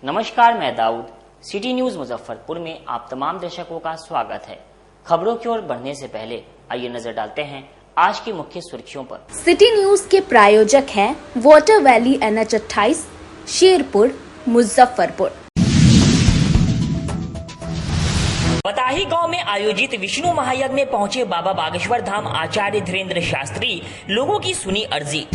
नमस्कार, मैं Dawood. City news Muzaffarpur में आप तमाम दर्शकों का स्वागत है। खबरों की ओर बढ़ने से पहले आइए नजर डालते हैं आज की मुख्य सुर्खियों पर। सिटी न्यूज के प्रायोजक हैं water valley NH 28 Sherpur Muzaffarpur. बताही गांव में आयोजित विष्णु महायज्ञ में पहुंचे बाबा बागेश्वर धाम आचार्य धीरेन्द्र शास्त्री, लोगों की सुनी अर्जी।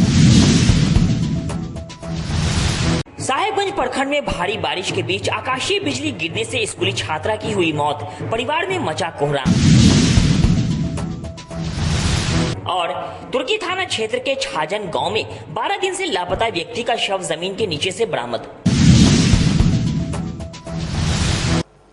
साहेबगंज प्रखंड में भारी बारिश के बीच आकाशीय बिजली गिरने से स्कूली छात्रा की हुई मौत, परिवार में मचा कोहराम। और तुर्की थाना क्षेत्र के छाजन गांव में 12 दिन से लापता व्यक्ति का शव जमीन के नीचे से बरामद।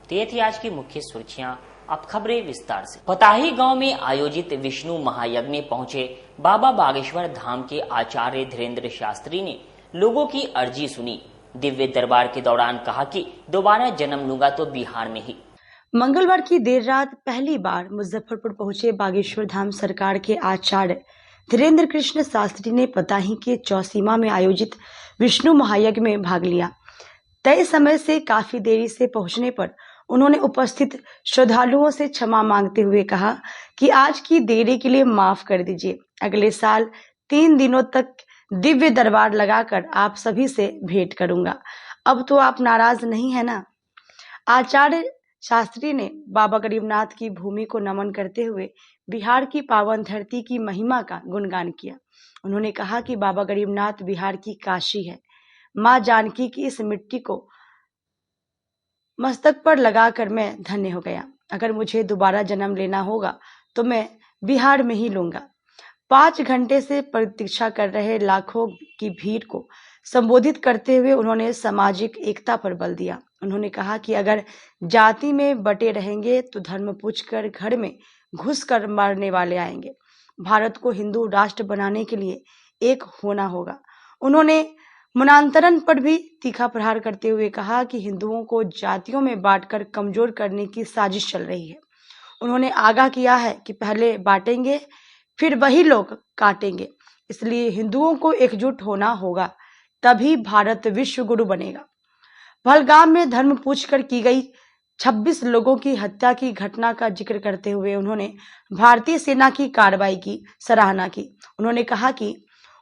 ये थी आज की मुख्य सुर्खियां। अब खबरें विस्तार से। पताही गांव में आयोजित विष्णु महायज्ञ में पहुंचे बाबा बागेश्वर धाम के आचार्य धीरेन्द्र शास्त्री ने लोगों की अर्जी सुनी। दिव्य दरबार के दौरान कहा कि दोबारा जन्म लूंगा तो बिहार में ही। मंगलवार की देर रात पहली बार मुजफ्फरपुर पहुंचे बागेश्वर धाम सरकार के आचार्य धीरेन्द्र कृष्ण शास्त्री ने पताही के चौसीमा में आयोजित विष्णु महायज्ञ में भाग लिया। तय समय से काफी देरी से पहुंचने पर उन्होंने उपस्थित श्रद्धालुओं से क्षमा मांगते हुए कहा कि आज की देरी के लिए माफ कर दीजिए। अगले साल 3 दिनों तक दिव्य दरबार लगाकर आप सभी से भेंट करूंगा। अब तो आप नाराज नहीं है ना। आचार्य शास्त्री ने बाबा गरीबनाथ की भूमि को नमन करते हुए बिहार की पावन धरती की महिमा का गुणगान किया। उन्होंने कहा कि बाबा गरीबनाथ बिहार की काशी है। माँ जानकी की इस मिट्टी को मस्तक पर लगाकर मैं धन्य हो गया। अगर मुझे दोबारा जन्म लेना होगा तो मैं बिहार में ही लूंगा। 5 घंटे से प्रतीक्षा कर रहे लाखों की भीड़ को संबोधित करते हुए उन्होंने सामाजिक एकता पर बल दिया। उन्होंने कहा कि अगर जाति में बटे रहेंगे तो धर्म पूछकर घर में घुस कर मारने वाले आएंगे। भारत को हिंदू राष्ट्र बनाने के लिए एक होना होगा। उन्होंने मनांतरण पर भी तीखा प्रहार करते हुए कहा कि हिंदुओं को जातियों में बांटकर कमजोर करने की साजिश चल रही है। उन्होंने आगाह किया है कि पहले बांटेंगे फिर वही लोग काटेंगे, इसलिए हिंदुओं को एकजुट होना होगा, तभी भारत विश्व गुरु बनेगा। पहलगाम में धर्म पूछकर की गई 26 लोगों की हत्या की घटना का जिक्र करते हुए उन्होंने भारतीय सेना की कार्रवाई की सराहना की। उन्होंने कहा कि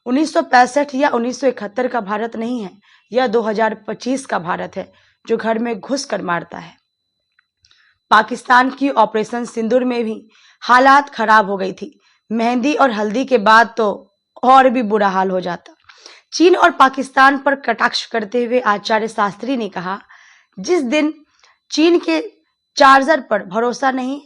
1965 या 1971 का भारत नहीं है, यह 2025 का भारत है जो घर में घुस कर मारता है। पाकिस्तान की ऑपरेशन सिंदूर में भी हालात खराब हो गई थी। मेहंदी और हल्दी के बाद तो और भी बुरा हाल हो जाता। चीन और पाकिस्तान पर कटाक्ष करते हुए आचार्य शास्त्री ने कहा, जिस दिन चीन के चार्जर पर भरोसा नहीं,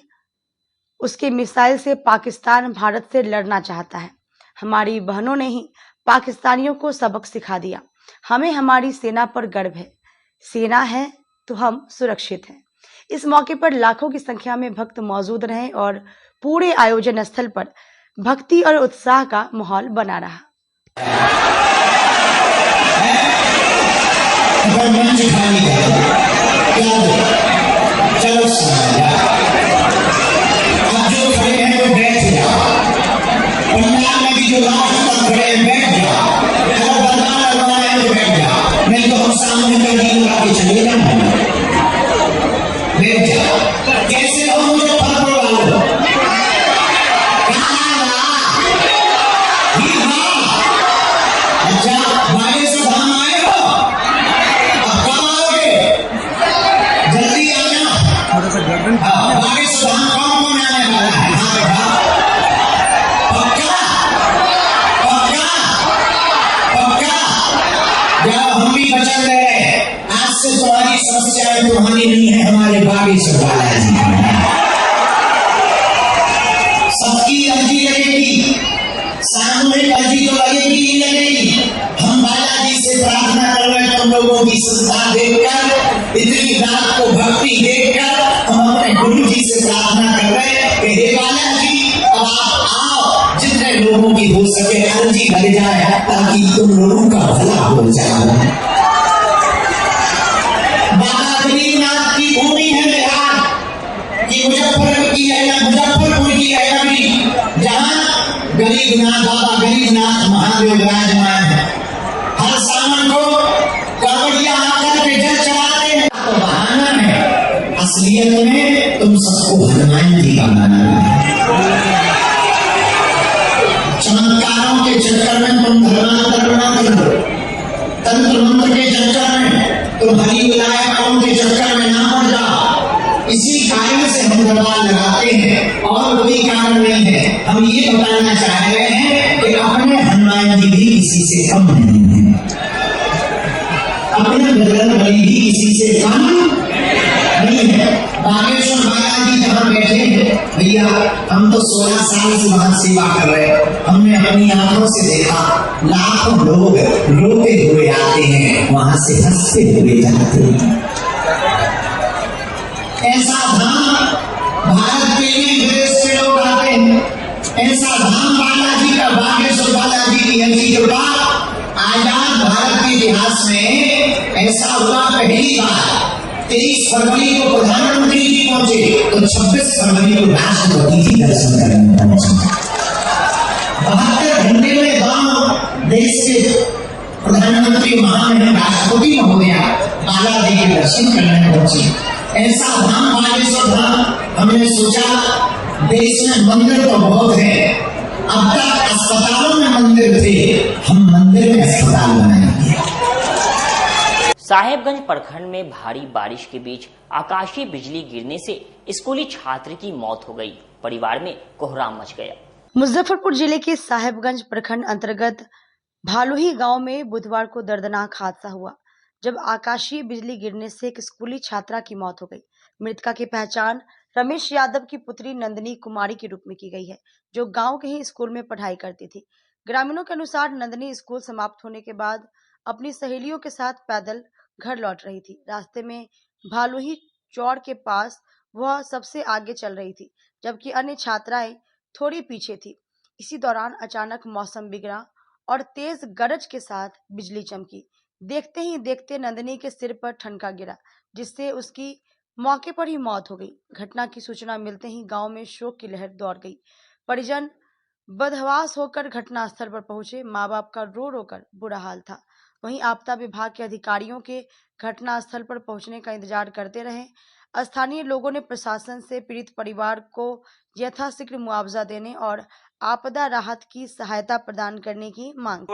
उसके मिसाइल से पाकिस्तान भारत से लड़ना चाहता है। हमारी बहनों ने ही पाकिस्तानियों को सबक सिखा दिया। हमें हमारी सेना पर गर्व है। सेना है तो हम सुरक्षित हैं। इस मौके पर लाखों की संख्या में भक्त मौजूद रहे और पूरे आयोजन स्थल पर भक्ति और उत्साह का माहौल बना रहा। कैसे हो मुजफ्फरपुर वालों? अच्छा, बागेश्वर धाम आए हो? अब कब आओगे? जल्दी आना। बागेश्वर धाम कौन आने वाला है? पक्का पक्का पक्का। जब हम भी बचल गए, आज से तुम्हारी समस्याएं तुम्हारी नहीं है, हमारे बागेश्वर बालाजी सबकी अर्जी लगेगी। सामूहिक अर्जी तो लगेगी ही लगेगी। हम बालाजी से प्रार्थना कर रहे हैं, तुम लोगों की श्रद्धा देखकर, इतनी रात को भक्ति देखकर हम अपने गुरु जी से प्रार्थना कर रहे हैं कि हे बालाजी, अब आप आओ, जितने लोगों की हो सके अर्जी भर जाए ताकि तुम लोगों का भला हो जाए। बाबा गरीबनाथ की भूमि है बिहार की, मुजफ्फरपुर की है, मुजफ्फरपुर की है अभी, जहाँ गरीबनाथ बाबा गरीबनाथ महादेव विराजमान है। हर सावन को कांवड़िया आकर के जल चढ़ा असलियत में तुम सबको हनुमान जी का मालूम है। चमत्कारों के चक्कर में तुम धर्मांतर ना करो, तंत्र मंत्र के चक्कर में तुम हरि विलायकों के चक्कर में ना पड़ जाओ। इसी कारण से हम दरबार लगाते हैं और कोई कारण नहीं है। हम ये बताना चाह रहे हैं कि अपने हनुमान जी भी किसी से कम नहीं है, अपने बजरंग बली भी किसी से कम नहीं है। बागेश्वर बालाजी जहाँ बैठे हैं भैया, हम तो 16 साल से वहां सेवा कर रहे हैं। हमने अपनी आंखों से देखा लाखों लोग रोते हुए आते हैं, वहां से हंसते हुए जाते हैं। ऐसा धाम भारत के लिए विदेश से लोग आते हैं, ऐसा धाम बालाजी का, बागेश्वर बालाजी की ऐसी कृपा आजाद भारत के इतिहास में ऐसा हुआ पहली बार। 23 फरवरी को प्रधानमंत्री जी पहुंचे तो 26 फरवरी को राष्ट्रपति जी दर्शन करने पहुंचे। 72 घंटे में गांव देश के प्रधानमंत्री महामहिम राष्ट्रपति महोदया बालाजी के दर्शन करने पहुंचे। ऐसा धाम बागेश्वर धाम। हमने सोचा देश में मंदिर तो बहुत है, अब तक अस्पतालों में मंदिर थे, हम मंदिर में अस्पताल बनाएंगे। साहेबगंज प्रखंड में भारी बारिश के बीच आकाशीय बिजली गिरने से स्कूली छात्र की मौत हो गई। परिवार में कोहराम मच गया। मुजफ्फरपुर जिले के साहेबगंज प्रखंड अंतर्गत भालुही गांव में बुधवार को दर्दनाक हादसा हुआ, जब आकाशीय बिजली गिरने से एक स्कूली छात्रा की मौत हो गई। मृतका की पहचान रमेश यादव की पुत्री नंदनी कुमारी के रूप में की गई है, जो गांव के ही स्कूल में पढ़ाई करती थी। ग्रामीणों के अनुसार नंदनी स्कूल समाप्त होने के बाद अपनी सहेलियों के साथ पैदल घर लौट रही थी। रास्ते में भालुही चौड़ के पास वह सबसे आगे चल रही थी, जबकि अन्य छात्राएं थोड़ी पीछे थी। इसी दौरान अचानक मौसम बिगड़ा और तेज गरज के साथ बिजली चमकी। देखते ही देखते नंदनी के सिर पर ठनका गिरा, जिससे उसकी मौके पर ही मौत हो गई। घटना की सूचना मिलते ही गांव में शोक की लहर दौड़ गई। परिजन बदहवास होकर घटनास्थल पर पहुंचे। माँ बाप का रो रो कर बुरा हाल था। वहीं आपदा विभाग के अधिकारियों के घटनास्थल पर पहुंचने का इंतजार करते रहे। स्थानीय लोगों ने प्रशासन से पीड़ित परिवार को यथाशीघ्र मुआवजा देने और आपदा राहत की सहायता प्रदान करने की मांग की।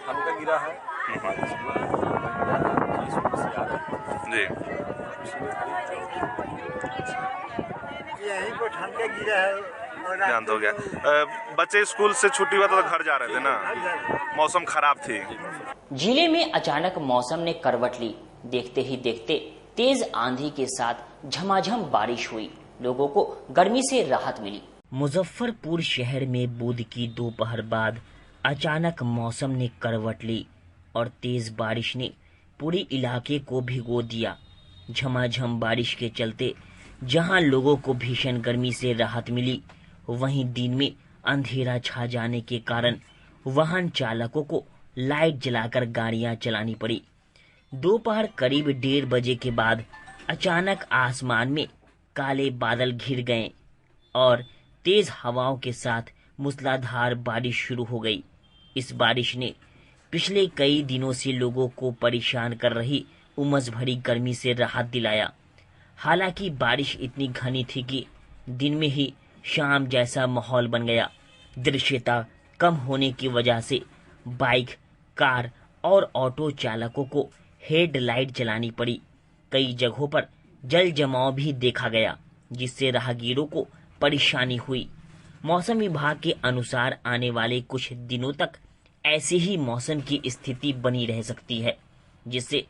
हमका गिरा है जी, यहीं को ठनका गिरा है। ध्यान हो गया। बच्चे स्कूल से छुट्टी हुआ तो घर जा रहे थे ना, मौसम खराब थी। जिले में अचानक मौसम ने करवट ली। देखते ही देखते तेज आंधी के साथ झमाझम बारिश हुई। लोगों को गर्मी से राहत मिली। मुजफ्फरपुर शहर में बुध की दोपहर बाद अचानक मौसम ने करवट ली और तेज बारिश ने पूरे इलाके को भिगो दिया। झमाझम बारिश के चलते जहां लोगों को भीषण गर्मी से राहत मिली, वहीं दिन में अंधेरा छा जाने के कारण वाहन चालकों को लाइट जलाकर गाड़ियां चलानी पड़ी। दोपहर करीब 1:30 बजे के बाद अचानक आसमान में काले बादल घिर गए और तेज हवाओं के साथ मूसलाधार बारिश शुरू हो गई। इस बारिश ने पिछले कई दिनों से लोगों को परेशान कर रही उमस भरी गर्मी से राहत दिलाया। हालांकि बारिश इतनी घनी थी कि दिन में ही शाम जैसा माहौल बन गया। दृश्यता कम होने की वजह से बाइक, कार और ऑटो चालकों को हेडलाइट जलानी पड़ी। कई जगहों पर जल जमाव भी देखा गया, जिससे राहगीरों को परेशानी हुई। मौसम विभाग के अनुसार आने वाले कुछ दिनों तक ऐसे ही मौसम की स्थिति बनी रह सकती है, जिससे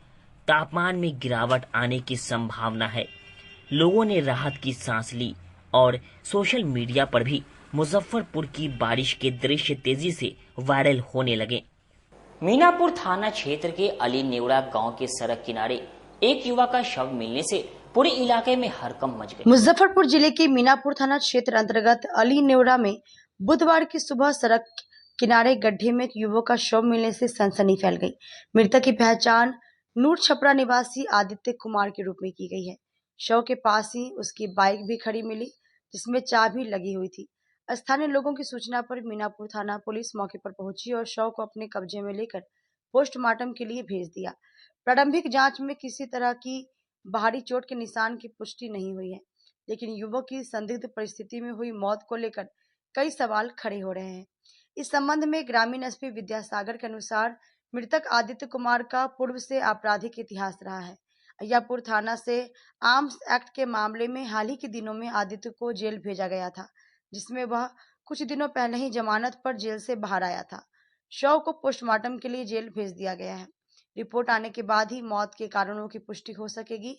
तापमान में गिरावट आने की संभावना है। लोगों ने राहत की सांस ली और सोशल मीडिया पर भी मुजफ्फरपुर की बारिश के दृश्य तेजी से वायरल होने लगे। मीनापुर थाना क्षेत्र के अली नेवड़ा गांव के सड़क किनारे एक युवक का शव मिलने से पूरे इलाके में हड़कंप मच गई। मुजफ्फरपुर जिले के मीनापुर थाना क्षेत्र अंतर्गत अली नेवड़ा में बुधवार की सुबह सड़क किनारे गड्ढे में एक युवक का शव मिलने से सनसनी फैल गई। मृतक की पहचान नूर छपरा निवासी आदित्य कुमार के रूप में की गई है। शव के पास ही उसकी बाइक भी खड़ी मिली, जिसमें चाबी लगी हुई थी। स्थानीय लोगों की सूचना पर मीनापुर थाना पुलिस मौके पर पहुंची और शव को अपने कब्जे में लेकर पोस्टमार्टम के लिए भेज दिया। प्रारंभिक जांच में किसी तरह की बाहरी चोट के निशान की पुष्टि नहीं हुई है, लेकिन युवक की संदिग्ध परिस्थिति में हुई मौत को लेकर कई सवाल खड़े हो रहे हैं। इस संबंध में ग्रामीण एसपी विद्यासागर के अनुसार मृतक आदित्य कुमार का पूर्व से आपराधिक इतिहास रहा है। अय्यापुर थाना से आर्म्स एक्ट के मामले में हाल ही के दिनों में आदित्य को जेल भेजा गया था, जिसमें वह कुछ दिनों पहले ही जमानत पर जेल से बाहर आया था। शव को पोस्टमार्टम के लिए जेल भेज दिया गया है। रिपोर्ट आने के बाद ही मौत के कारणों की पुष्टि हो सकेगी।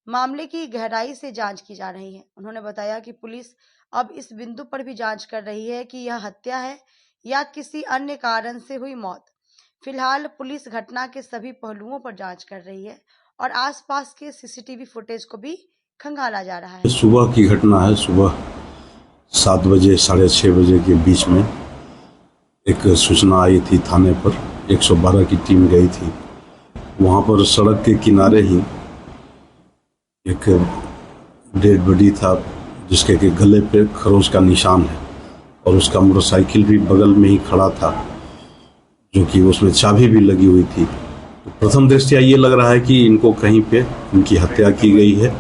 मामले की गहराई से जांच की जा रही है। उन्होंने बताया कि पुलिस अब इस बिंदु पर भी जांच कर रही है कि यह हत्या है या किसी अन्य कारण से हुई मौत। फिलहाल पुलिस घटना के सभी पहलुओं पर जांच कर रही है और आसपास के सीसीटीवी फुटेज को भी खंगाला जा रहा है। सुबह की घटना है। सुबह 7 बजे 6:30 बजे के बीच में एक सूचना आई थी थाने पर। 112 की टीम गई थी। वहाँ पर सड़क के किनारे ही एक डेड बॉडी था, जिसके के गले पे खरोच का निशान है और उसका मोटरसाइकिल भी बगल में ही खड़ा था, जो कि उसमें चाबी भी लगी हुई थी। तो प्रथम दृष्टया ये लग रहा है कि इनको कहीं पे इनकी हत्या की गई है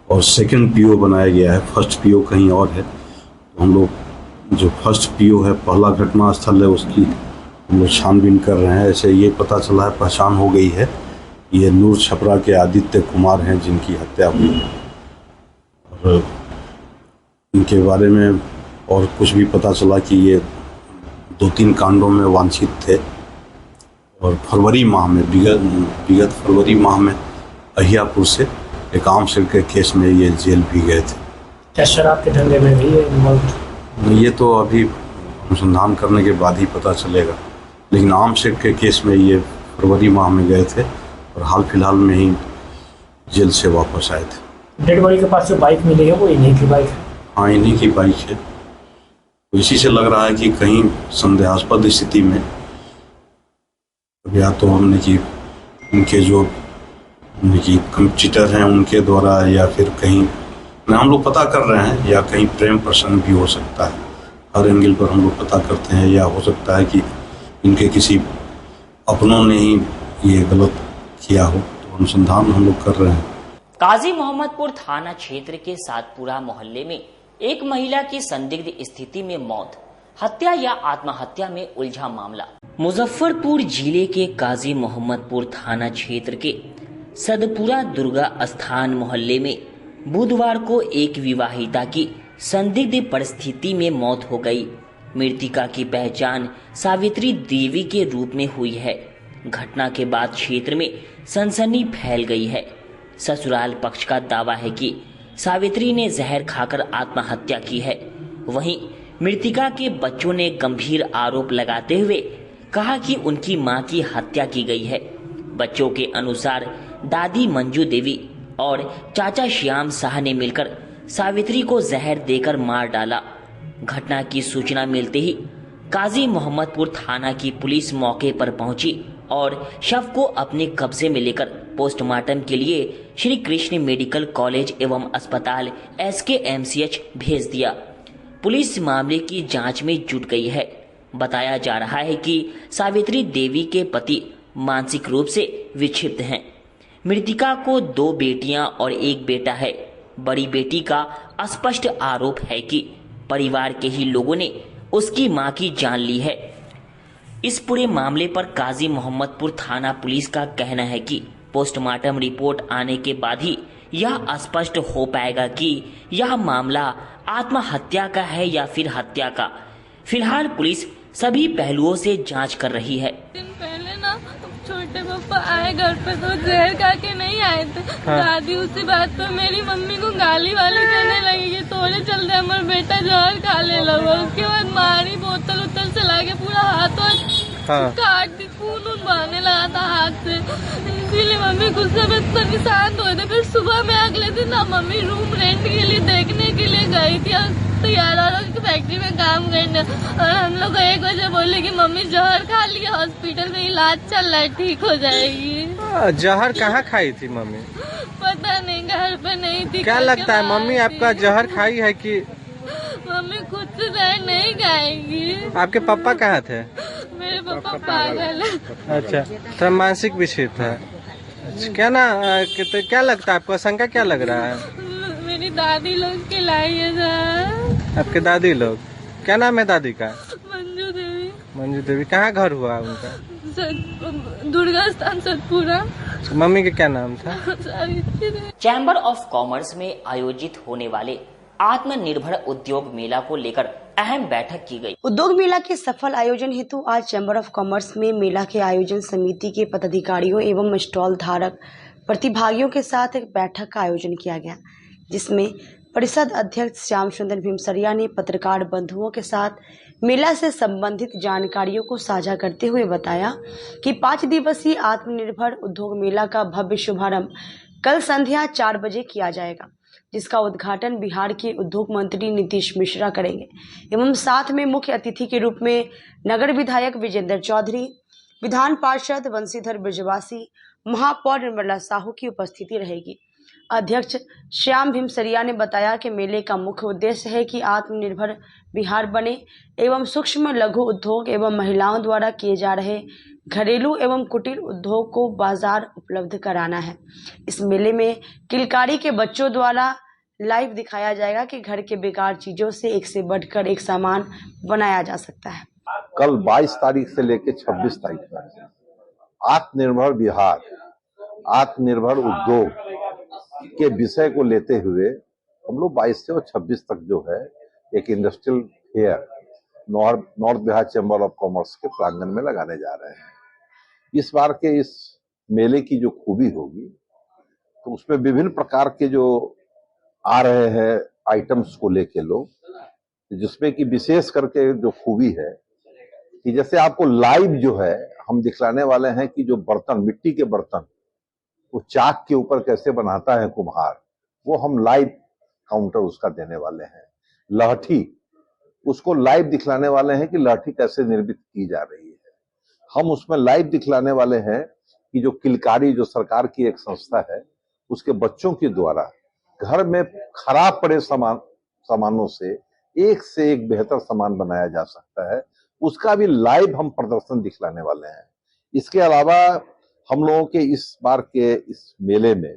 और सेकंड पीओ बनाया गया है, फर्स्ट पीओ कहीं और है। तो हम लोग जो फर्स्ट पीओ है, पहला घटना स्थल है, उसकी हम लोग छानबीन कर रहे हैं। ऐसे ये पता चला है, पहचान हो गई है, ये नूर छपरा के आदित्य कुमार हैं जिनकी हत्या हुई है। और इनके बारे में और कुछ भी पता चला कि ये 2-3 कांडों में वांछित थे और फरवरी माह में विगत फरवरी माह में अहियापुर से एक आम सिर के केस में ये जेल भी गए थे। क्या शराब के धंधे में भी मौत? ये तो अभी अनुसंधान करने के बाद ही पता चलेगा, लेकिन आम सिर के केस में ये फरवरी माह में गए थे और हाल फिलहाल में ही जेल से वापस आए थे। डेड बॉडी के पास जो बाइक मिली है वो इन्हीं की बाइक है? हाँ, इन्हीं की बाइक है। तो इसी से लग रहा है कि कहीं संदेहास्पद स्थिति में या तो हमने कि उनके जो उनकी कंप्यूटर हैं उनके द्वारा, या फिर कहीं हम लोग पता कर रहे हैं, या कहीं प्रेम प्रसंग भी हो सकता है। हर एंगल पर हम लोग पता करते हैं, या हो सकता है कि इनके किसी अपनों ने ही ये गलत किया हो। तो अनुसंधान हम लोग कर रहे हैं। काजी मोहम्मदपुर थाना क्षेत्र के सातपुरा मोहल्ले में एक महिला की संदिग्ध स्थिति में मौत, हत्या या आत्महत्या में उलझा मामला। मुजफ्फरपुर जिले के काजी मोहम्मदपुर थाना क्षेत्र के सदपुरा दुर्गा स्थान मोहल्ले में बुधवार को एक विवाहिता की संदिग्ध परिस्थिति में मौत हो गई। मृतिका की पहचान सावित्री देवी के रूप में हुई है। घटना के बाद क्षेत्र में सनसनी फैल गई है। ससुराल पक्ष का दावा है कि सावित्री ने जहर खाकर आत्महत्या की है। वहीं मृतिका के बच्चों ने गंभीर आरोप लगाते हुए कहा कि उनकी मां की हत्या की गई है। बच्चों के अनुसार दादी मंजू देवी और चाचा श्याम शाह ने मिलकर सावित्री को जहर देकर मार डाला। घटना की सूचना मिलते ही काजी मोहम्मदपुर थाना की पुलिस मौके पर पहुंची और शव को अपने कब्जे में लेकर पोस्टमार्टम के लिए श्री कृष्ण मेडिकल कॉलेज एवं अस्पताल SKMCH भेज दिया। पुलिस मामले की जांच में जुट गई है। बताया जा रहा है कि सावित्री देवी के पति मानसिक रूप से विक्षिप्त हैं। मृतिका को 2 बेटियां और 1 बेटा है। बड़ी बेटी का स्पष्ट आरोप है कि परिवार के ही लोगों ने उसकी मां की जान ली है। इस पूरे मामले पर काजी मोहम्मदपुर थाना पुलिस का कहना है कि पोस्टमार्टम रिपोर्ट आने के बाद ही यह स्पष्ट हो पाएगा कि यह मामला आत्महत्या का है या फिर हत्या का। फिलहाल पुलिस सभी पहलुओं से जांच कर रही है। दिन पहले ना छोटे पापा आए घर पे तो जहर खा के नहीं आए थे। दादी उसी बात पर मेरी मम्मी को गाली वाली देने लगी कि तोरे चलते हमारा बेटा जहर खा ले लगा। उसके बाद मारी, बोतल उतल चला के पूरा हाथ काट दी, खून बहने लगा था हाथ से। इसीलिए मम्मी गुस्से में तो निशान धोए थे। फिर सुबह में अगले दिन ना मम्मी रूम रेंट के लिए देखने के लिए गई थी तैयार की फैक्ट्री में काम करने, और हम लोग 1 बजे बोले कि मम्मी जहर खा ली, हॉस्पिटल में इलाज चल रहा है, ठीक हो जाएगी। जहर कहाँ खाई थी मम्मी? पता नहीं, घर पे नहीं थी। क्या लगता है मम्मी आपका जहर खाई है कि मम्मी खुद से जहर नहीं खाएगी। आपके पापा कहाँ थे? मेरे पापा पागल है। अच्छा, तो मानसिक विक्षिप्त है। अच्छा, क्या ना तो क्या लगता है आपको, शंका क्या लग रहा है? मेरी दादी लोग खिलाई है सर। आपके दादी लोग, क्या नाम है दादी का? मंजू देवी। मंजू देवी, कहाँ घर हुआ उनका? दुर्गा स्थान सतपुरा। मम्मी का क्या नाम था? चैम्बर ऑफ कॉमर्स में आयोजित होने वाले आत्मनिर्भर उद्योग मेला को लेकर अहम बैठक की गई। उद्योग मेला के सफल आयोजन हेतु आज चैम्बर ऑफ कॉमर्स में मेला के आयोजन समिति के पदाधिकारियों एवं स्टॉल धारक प्रतिभागियों के साथ एक बैठक का आयोजन किया गया, जिसमें परिषद अध्यक्ष श्याम सुंदर भीमसरिया ने पत्रकार बंधुओं के साथ मेला से संबंधित जानकारियों को साझा करते हुए बताया कि 5 दिवसीय आत्मनिर्भर उद्योग मेला का भव्य शुभारंभ कल संध्या 4 बजे किया जाएगा, जिसका उद्घाटन बिहार के उद्योग मंत्री नीतीश मिश्रा करेंगे एवं साथ में मुख्य अतिथि के रूप में नगर विधायक विजेंद्र चौधरी, विधान पार्षद वंशीधर ब्रजवासी, महापौर निर्मला साहू की उपस्थिति रहेगी। अध्यक्ष श्याम भीमसरिया ने बताया कि मेले का मुख्य उद्देश्य है कि आत्मनिर्भर बिहार बने एवं सूक्ष्म लघु उद्योग एवं महिलाओं द्वारा किए जा रहे घरेलू एवं कुटीर उद्योग को बाजार उपलब्ध कराना है। इस मेले में किलकारी के बच्चों द्वारा लाइव दिखाया जाएगा कि घर के बेकार चीजों से एक से बढ़कर एक सामान बनाया जा सकता है। कल 22 तारीख से लेकर 26 तारीख तक आत्मनिर्भर बिहार, आत्मनिर्भर उद्योग के विषय को लेते हुए हम लोग 22 से और 26 तक जो है एक industrial fair north Bihar chamber of commerce के प्रांगण में लगाने जा रहे हैं। इस बार के इस मेले की जो खूबी होगी तो उसमें विभिन्न प्रकार के जो आ रहे हैं आइटम्स को लेके लोग, जिसमें कि विशेष करके जो खूबी है कि जैसे आपको लाइव जो है हम दिखलाने वाले हैं कि जो बर्तन, मिट्टी के बर्तन वो चाक के ऊपर कैसे बनाता है कुम्हार, वो हम लाइव काउंटर उसका देने वाले हैं। लहठी, उसको लाइव दिखलाने वाले हैं कि लहठी कैसे निर्मित की जा रही है। हम उसमें लाइव दिखलाने वाले हैं कि जो किलकारी, जो सरकार की एक संस्था है, उसके बच्चों के द्वारा घर में खराब पड़े सामानों से एक बेहतर सामान बनाया जा सकता है, उसका भी लाइव हम प्रदर्शन दिखलाने वाले हैं। इसके अलावा हम लोगों के इस बार के इस मेले में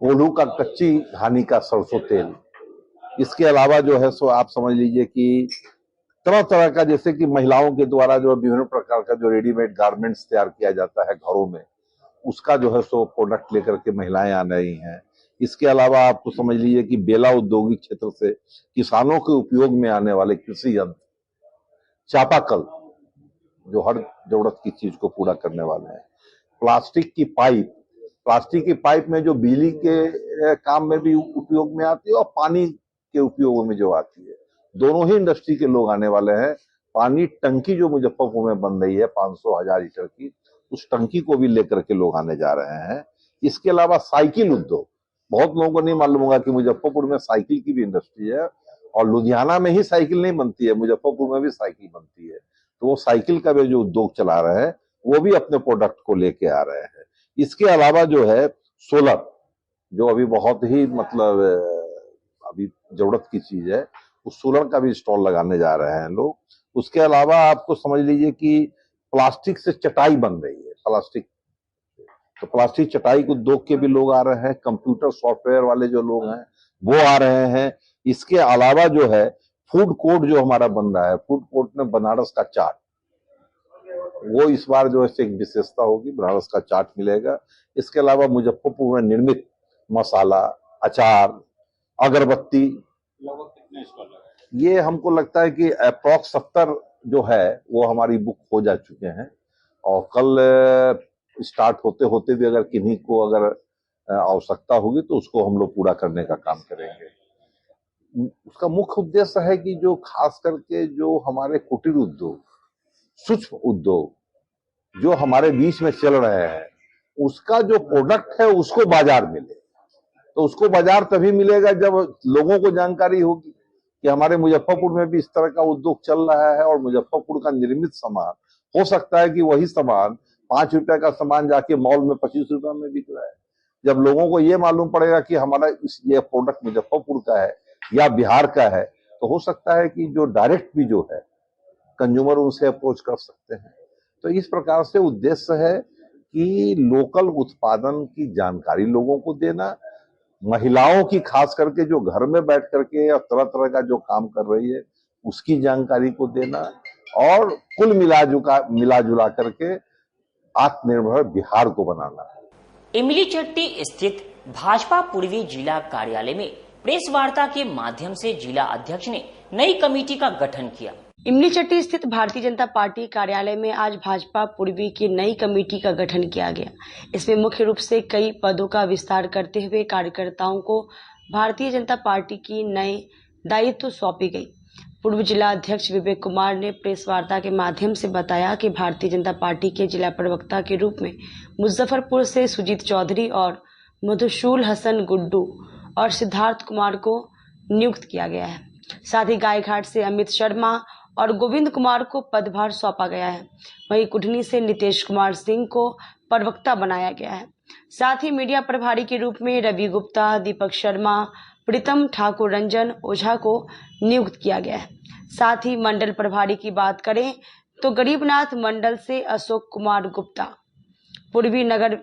कोल्हू का कच्ची घानी का सरसों तेल, इसके अलावा जो है सो आप समझ लीजिए कि तरह तरह का, जैसे कि महिलाओं के द्वारा जो विभिन्न प्रकार का जो रेडीमेड गारमेंट्स तैयार किया जाता है घरों में, उसका जो है सो प्रोडक्ट लेकर के महिलाएं आ रही हैं। इसके अलावा आपको समझ लीजिए कि बेला औद्योगिक क्षेत्र से किसानों के उपयोग में आने वाले कृषि यंत्र, चापाकल जो हर जरूरत की चीज को पूरा करने वाले हैं, प्लास्टिक की पाइप में जो बिजली के काम में भी उपयोग में आती है और पानी के उपयोग में जो आती है, दोनों ही इंडस्ट्री के लोग आने वाले हैं। पानी टंकी जो मुजफ्फरपुर में बन रही है 500,000 लीटर की, उस टंकी को भी लेकर के लोग आने जा रहे हैं। इसके अलावा साइकिल उद्योग, बहुत लोगों को नहीं मालूम होगा कि मुजफ्फरपुर में साइकिल की भी इंडस्ट्री है और लुधियाना में ही साइकिल नहीं बनती है, मुजफ्फरपुर में भी साइकिल बनती है। तो वो साइकिल का भी जो उद्योग चला रहे हैं वो भी अपने प्रोडक्ट को लेके आ रहे हैं। इसके अलावा जो है सोलर, जो अभी बहुत ही मतलब अभी जरूरत की चीज है, उस सोलर का भी स्टॉल लगाने जा रहे हैं लोग। उसके अलावा आपको समझ लीजिए कि प्लास्टिक से चटाई बन रही है, प्लास्टिक चटाई उद्योग के भी लोग आ रहे हैं। कंप्यूटर सॉफ्टवेयर वाले जो लोग हैं वो आ रहे हैं। इसके अलावा जो है फूड कोर्ट जो हमारा बन रहा है, फूड कोर्ट में बनारस का चाट, वो इस बार जो है एक विशेषता होगी, बनारस का चाट मिलेगा। इसके अलावा मुजफ्फरपुर में निर्मित मसाला, अचार, अगरबत्ती, ये हमको लगता है कि अप्रॉक्स 70 जो है वो हमारी बुक हो जा चुके हैं और कल स्टार्ट होते होते भी अगर किन्हीं को अगर आवश्यकता होगी तो उसको हम लोग पूरा करने का काम करेंगे। उसका मुख्य उद्देश्य है कि जो खास करके जो हमारे कुटीर उद्योग, सूक्ष्म उद्योग जो हमारे बीच में चल रहे हैं, उसका जो प्रोडक्ट है उसको बाजार मिले। तो उसको बाजार तभी मिलेगा जब लोगों को जानकारी होगी कि हमारे मुजफ्फरपुर में भी इस तरह का उद्योग चल रहा है और मुजफ्फरपुर का निर्मित सामान, हो सकता है कि वही सामान 5 रुपए का सामान जाके मॉल में 25 रुपए में बिक रहा है। जब लोगों को ये मालूम पड़ेगा कि हमारा ये प्रोडक्ट मुजफ्फरपुर का है, या बिहार का है, तो हो सकता है कि जो डायरेक्ट भी जो है कंज्यूमर उनसे अप्रोच कर सकते हैं। तो इस प्रकार से उद्देश्य है कि लोकल उत्पादन की जानकारी लोगों को देना, महिलाओं की खास करके जो घर में बैठ करके या तरह तरह का जो काम कर रही है उसकी जानकारी को देना, और कुल मिला जुला करके आत्मनिर्भर बिहार को बनाना। इमली चट्टी स्थित भाजपा पूर्वी जिला कार्यालय में प्रेस वार्ता के माध्यम से जिला अध्यक्ष ने नई कमेटी का गठन किया। इमली चट्टी स्थित भारतीय जनता पार्टी कार्यालय में आज भाजपा पूर्वी की नई कमेटी का गठन किया गया। इसमें मुख्य रूप से कई पदों का विस्तार करते हुए कार्यकर्ताओं को भारतीय जनता पार्टी की नए दायित्व सौंपी गई। पूर्व जिला अध्यक्ष विवेक कुमार ने प्रेस वार्ता के माध्यम से बताया कि भारतीय जनता पार्टी के जिला प्रवक्ता के रूप में मुजफ्फरपुर से सुजीत चौधरी और मधुशूल हसन गुड्डू और सिद्धार्थ कुमार को नियुक्त किया गया है। साथ ही गायघाट से अमित शर्मा और गोविंद कुमार को पदभार सौंपा गया है। वहीं कुढ़नी से नितेश कुमार सिंह को प्रवक्ता बनाया गया है। साथ ही मीडिया प्रभारी के रूप में रवि गुप्ता, दीपक शर्मा, प्रीतम ठाकुर, रंजन ओझा को नियुक्त किया गया है। साथ ही मंडल प्रभारी की बात करें तो गरीबनाथ मंडल से अशोक कुमार गुप्ता, पूर्वी नगर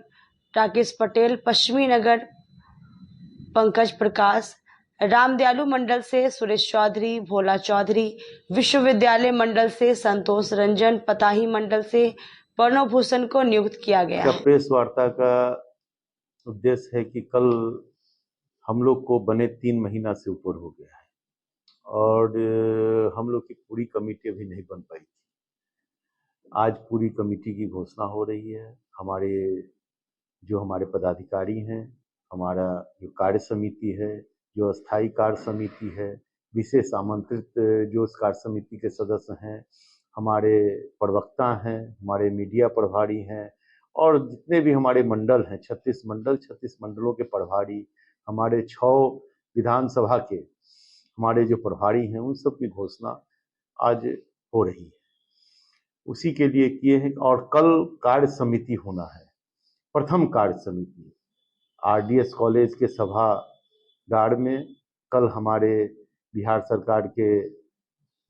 राकेश पटेल, पश्चिमी नगर पंकज प्रकाश, रामदयालु मंडल से सुरेश चौधरी, भोला चौधरी, विश्वविद्यालय मंडल से संतोष रंजन, पताही मंडल से प्रणव भूषण को नियुक्त किया गया है। प्रेस वार्ता का उद्देश्य है कि कल हम लोग को बने 3 महीना से ऊपर हो गया है और हम लोग की पूरी कमेटी अभी नहीं बन पाई थी। आज पूरी कमेटी की घोषणा हो रही है। हमारे पदाधिकारी हैं, हमारा जो कार्य समिति है, जो अस्थायी कार्य समिति है, विशेष आमंत्रित जो उस कार्य समिति के सदस्य हैं, हमारे प्रवक्ता हैं, हमारे मीडिया प्रभारी हैं और जितने भी हमारे मंडल हैं, 36 मंडलों के प्रभारी, हमारे 6 विधानसभा के हमारे जो प्रभारी हैं, उन सब की घोषणा आज हो रही है। उसी के लिए किए हैं और कल कार्य समिति होना है। प्रथम कार्य समिति आरडीएस कॉलेज के सभागार में कल हमारे बिहार सरकार के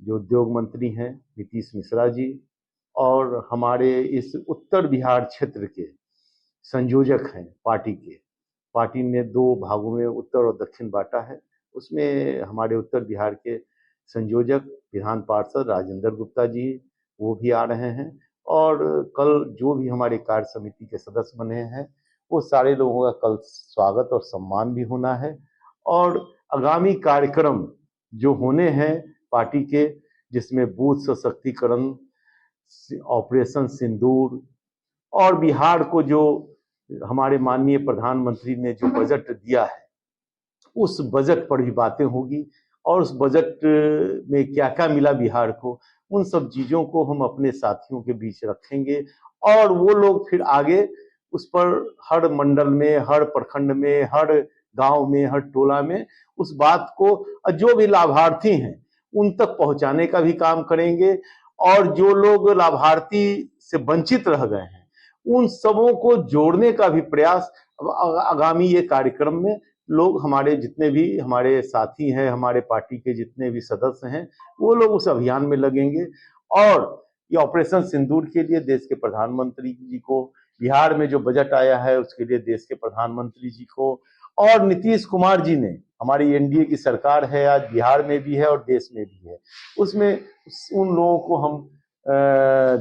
जो उद्योग मंत्री हैं नीतीश मिश्रा जी और हमारे इस उत्तर बिहार क्षेत्र के संयोजक हैं पार्टी ने 2 भागों में उत्तर और दक्षिण बांटा है। उसमें हमारे उत्तर बिहार के संयोजक विधान पार्षद राजेंद्र गुप्ता जी वो भी आ रहे हैं और कल जो भी हमारे कार्य समिति के सदस्य बने हैं वो सारे लोगों का कल स्वागत और सम्मान भी होना है और आगामी कार्यक्रम जो होने हैं पार्टी के, जिसमें बूथ सशक्तिकरण, ऑपरेशन सिंदूर और बिहार को जो हमारे माननीय प्रधानमंत्री ने जो बजट दिया है उस बजट पर भी बातें होगी और उस बजट में क्या क्या मिला बिहार को, उन सब चीज़ों को हम अपने साथियों के बीच रखेंगे और वो लोग फिर आगे उस पर हर मंडल में, हर प्रखंड में, हर गांव में, हर टोला में उस बात को जो भी लाभार्थी हैं उन तक पहुंचाने का भी काम करेंगे और जो लोग लाभार्थी से वंचित रह गए हैं उन सबों को जोड़ने का भी प्रयास आगामी ये कार्यक्रम में लोग, हमारे जितने भी हमारे साथी हैं, हमारे पार्टी के जितने भी सदस्य हैं, वो लोग उस अभियान में लगेंगे और ये ऑपरेशन सिंदूर के लिए देश के प्रधानमंत्री जी को, बिहार में जो बजट आया है उसके लिए देश के प्रधानमंत्री जी को और नीतीश कुमार जी ने, हमारी एनडीए की सरकार है आज बिहार में भी है और देश में भी है, उसमें उन लोगों को हम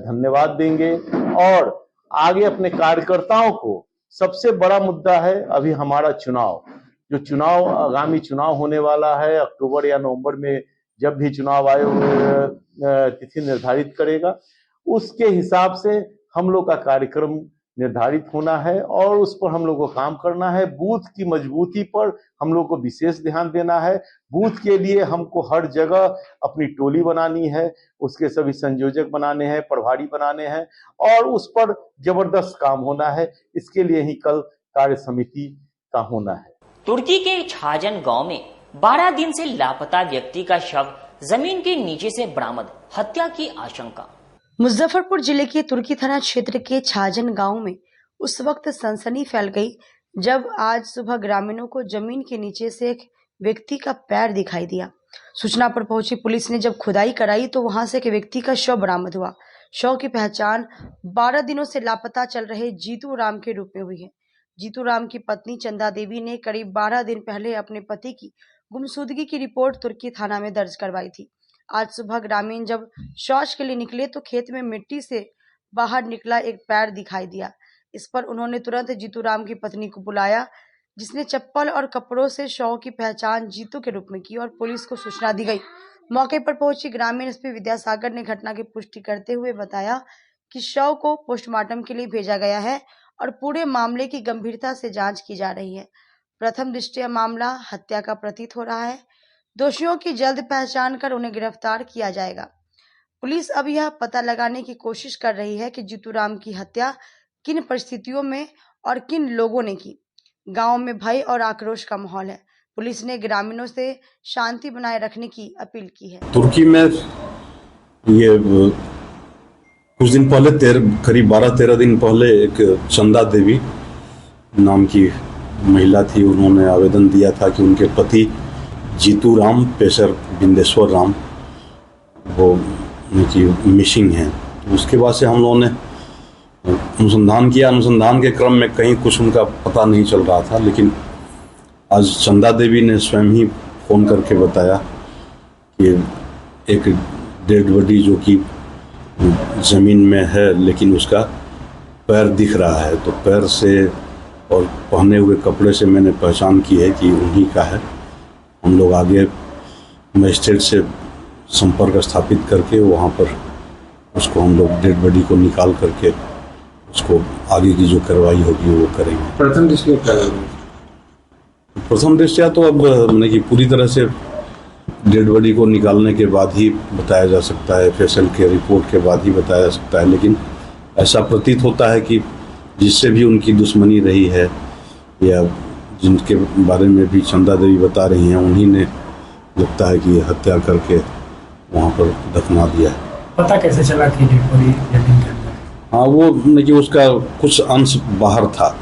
धन्यवाद देंगे और आगे अपने कार्यकर्ताओं को, सबसे बड़ा मुद्दा है अभी हमारा चुनाव, आगामी चुनाव होने वाला है अक्टूबर या नवंबर में, जब भी चुनाव आयोग तिथि निर्धारित करेगा उसके हिसाब से हम लोग का कार्यक्रम निर्धारित होना है और उस पर हम लोग को काम करना है। बूथ की मजबूती पर हम लोग को विशेष ध्यान देना है। बूथ के लिए हमको हर जगह अपनी टोली बनानी है, उसके सभी संयोजक बनाने हैं, प्रभारी बनाने हैं और उस पर जबरदस्त काम होना है। इसके लिए ही कल कार्य समिति का होना है। तुर्की के छाजन गांव में 12 दिन से लापता व्यक्ति का शव जमीन के नीचे से बरामद, हत्या की आशंका। मुजफ्फरपुर जिले के तुर्की थाना क्षेत्र के छाजन गांव में उस वक्त सनसनी फैल गई जब आज सुबह ग्रामीणों को जमीन के नीचे से एक व्यक्ति का पैर दिखाई दिया। सूचना पर पहुंची पुलिस ने जब खुदाई कराई तो वहां से एक व्यक्ति का शव बरामद हुआ। शव की पहचान 12 दिनों से लापता चल रहे जीतू राम के रूप में हुई है। जीतू राम की पत्नी चंदा देवी ने करीब 12 दिन पहले अपने पति की गुमशुदगी की रिपोर्ट तुर्की थाना में दर्ज करवाई थी। आज सुबह ग्रामीण जब शौच के लिए निकले तो खेत में मिट्टी से बाहर निकला एक पैर दिखाई दिया। इस पर उन्होंने तुरंत जीतू राम की पत्नी को बुलाया, जिसने चप्पल और कपड़ों से शव की पहचान जीतू के रूप में की और पुलिस को सूचना दी गई। मौके पर पहुंची ग्रामीण एसपी विद्यासागर ने घटना की पुष्टि करते हुए बताया कि शव को पोस्टमार्टम के लिए भेजा गया है और पूरे मामले की गंभीरता से जांच की जा रही है। प्रथम दृष्टया मामला हत्या का प्रतीत हो रहा है। दोषियों की जल्द पहचान कर उन्हें गिरफ्तार किया जाएगा। पुलिस अब यह पता लगाने की कोशिश कर रही है कि जीतू राम की हत्या किन परिस्थितियों में और किन लोगों ने की। गांव में भय और आक्रोश का माहौल है। पुलिस ने ग्रामीणों से शांति बनाए रखने की अपील की है। तुर्की में ये कुछ दिन पहले करीब 12-13 दिन पहले एक चंदा देवी नाम की महिला थी। उन्होंने आवेदन दिया था कि उनके पति जीतू राम पेशर बिंदेश्वर राम वो उनकी मिसिंग है। उसके बाद से हम लोगों ने अनुसंधान किया। अनुसंधान के क्रम में कहीं कुछ उनका पता नहीं चल रहा था, लेकिन आज चंदा देवी ने स्वयं ही फोन करके बताया कि एक डेड बॉडी जो कि जमीन में है लेकिन उसका पैर दिख रहा है, तो पैर से और पहने हुए कपड़े से मैंने पहचान की है कि उन्हीं का है। हम लोग आगे मजिस्ट्रेट से संपर्क स्थापित करके वहाँ पर उसको हम लोग डेड बॉडी को निकाल करके उसको आगे की जो कार्रवाई होगी वो करेंगे। प्रथम दृष्टया क्या होगा? प्रथम दृष्टया तो अब मतलब कि पूरी तरह से डेड बॉडी को निकालने के बाद ही बताया जा सकता है, फेशियल के रिपोर्ट के बाद ही बताया जा सकता है। लेकिन ऐसा प्रतीत होता है कि जिससे भी उनकी दुश्मनी रही है या जिनके बारे में भी चंदा देवी बता रही हैं, उन्हीं ने लगता है कि हत्या करके वहाँ पर दफना दिया है। पता कैसे चला कि डेड बॉडी जमीन के अंदर? हाँ, वो कि उसका कुछ अंश बाहर था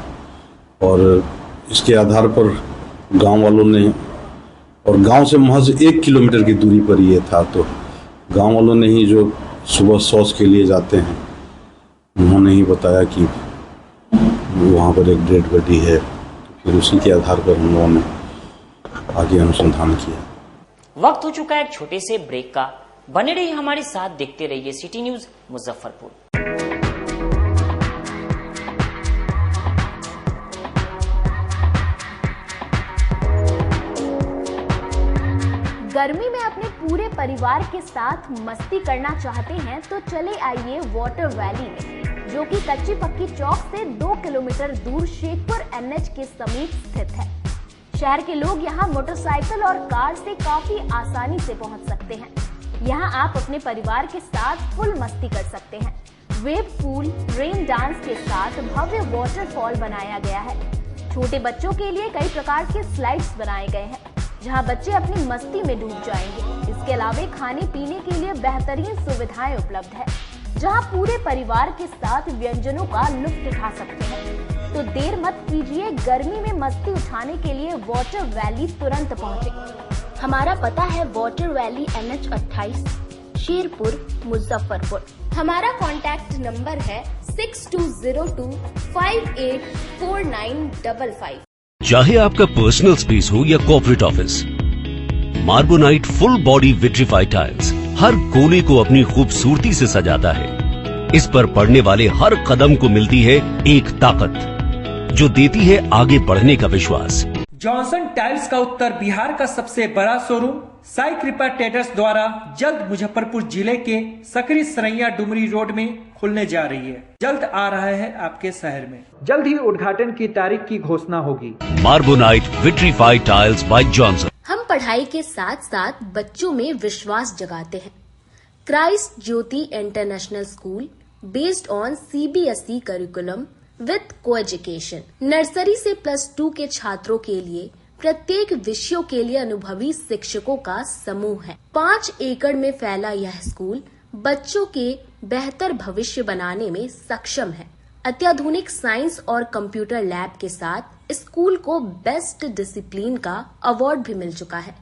और इसके आधार पर गांव वालों ने, और गांव से महज 1 किलोमीटर की दूरी पर ये था, तो गांव वालों ने ही जो सुबह शौच के लिए जाते हैं उन्होंने ही बताया कि वहाँ पर एक डेड बॉडी है। फिर उसी के आधार पर हम लोगों ने आगे अनुसंधान किया। वक्त हो चुका है एक छोटे से ब्रेक का। बने रहिए हमारे साथ, देखते रहिए सिटी न्यूज मुजफ्फरपुर। गर्मी में अपने पूरे परिवार के साथ मस्ती करना चाहते हैं तो चले आइए वाटर वैली में, जो कि कच्ची पक्की चौक से 2 किलोमीटर दूर शेखपुर NH के समीप स्थित है। शहर के लोग यहाँ मोटरसाइकिल और कार से काफी आसानी से पहुँच सकते हैं। यहाँ आप अपने परिवार के साथ फुल मस्ती कर सकते हैं। वेव पूल, रेन डांस के साथ भव्य वाटरफॉल बनाया गया है। छोटे बच्चों के लिए कई प्रकार के स्लाइड्स बनाए गए हैं, जहां बच्चे अपनी मस्ती में डूब जाएंगे। इसके अलावा खाने पीने के लिए बेहतरीन सुविधाएं उपलब्ध है, जहां पूरे परिवार के साथ व्यंजनों का लुत्फ उठा सकते हैं। तो देर मत कीजिए, गर्मी में मस्ती उठाने के लिए वाटर वैली तुरंत पहुंचे। हमारा पता है water valley NH 28, Sherpur, Muzaffarpur. हमारा कॉन्टैक्ट नंबर है 6202 584955। चाहे आपका पर्सनल स्पेस हो या corporate office, Marbonite full body vitrified tiles हर कोने को अपनी खूबसूरती से सजाता है। इस पर पड़ने वाले हर कदम को मिलती है एक ताकत, जो देती है आगे बढ़ने का विश्वास। जॉनसन टाइल्स का उत्तर बिहार का सबसे बड़ा शोरूम साई कृपा ट्रेडर्स द्वारा जल्द मुजफ्फरपुर जिले के सकरी सरैया डुमरी रोड में खुलने जा रही है। जल्द आ रहा है आपके शहर में। जल्द ही उद्घाटन की तारीख की घोषणा होगी। मार्बोनाइट विट्रीफाइड टाइल्स बाय जॉनसन। हम पढ़ाई के साथ साथ बच्चों में विश्वास जगाते हैं। Christ Jyoti international school based on CBSE curriculum with coeducation. Nursery से +2 के छात्रों के लिए प्रत्येक विषयों के लिए अनुभवी शिक्षकों का समूह है। 5 एकड़ में फैला यह स्कूल बच्चों के बेहतर भविष्य बनाने में सक्षम है। अत्याधुनिक साइंस और कंप्यूटर लैब के साथ स्कूल को बेस्ट डिसिप्लिन का अवार्ड भी मिल चुका है।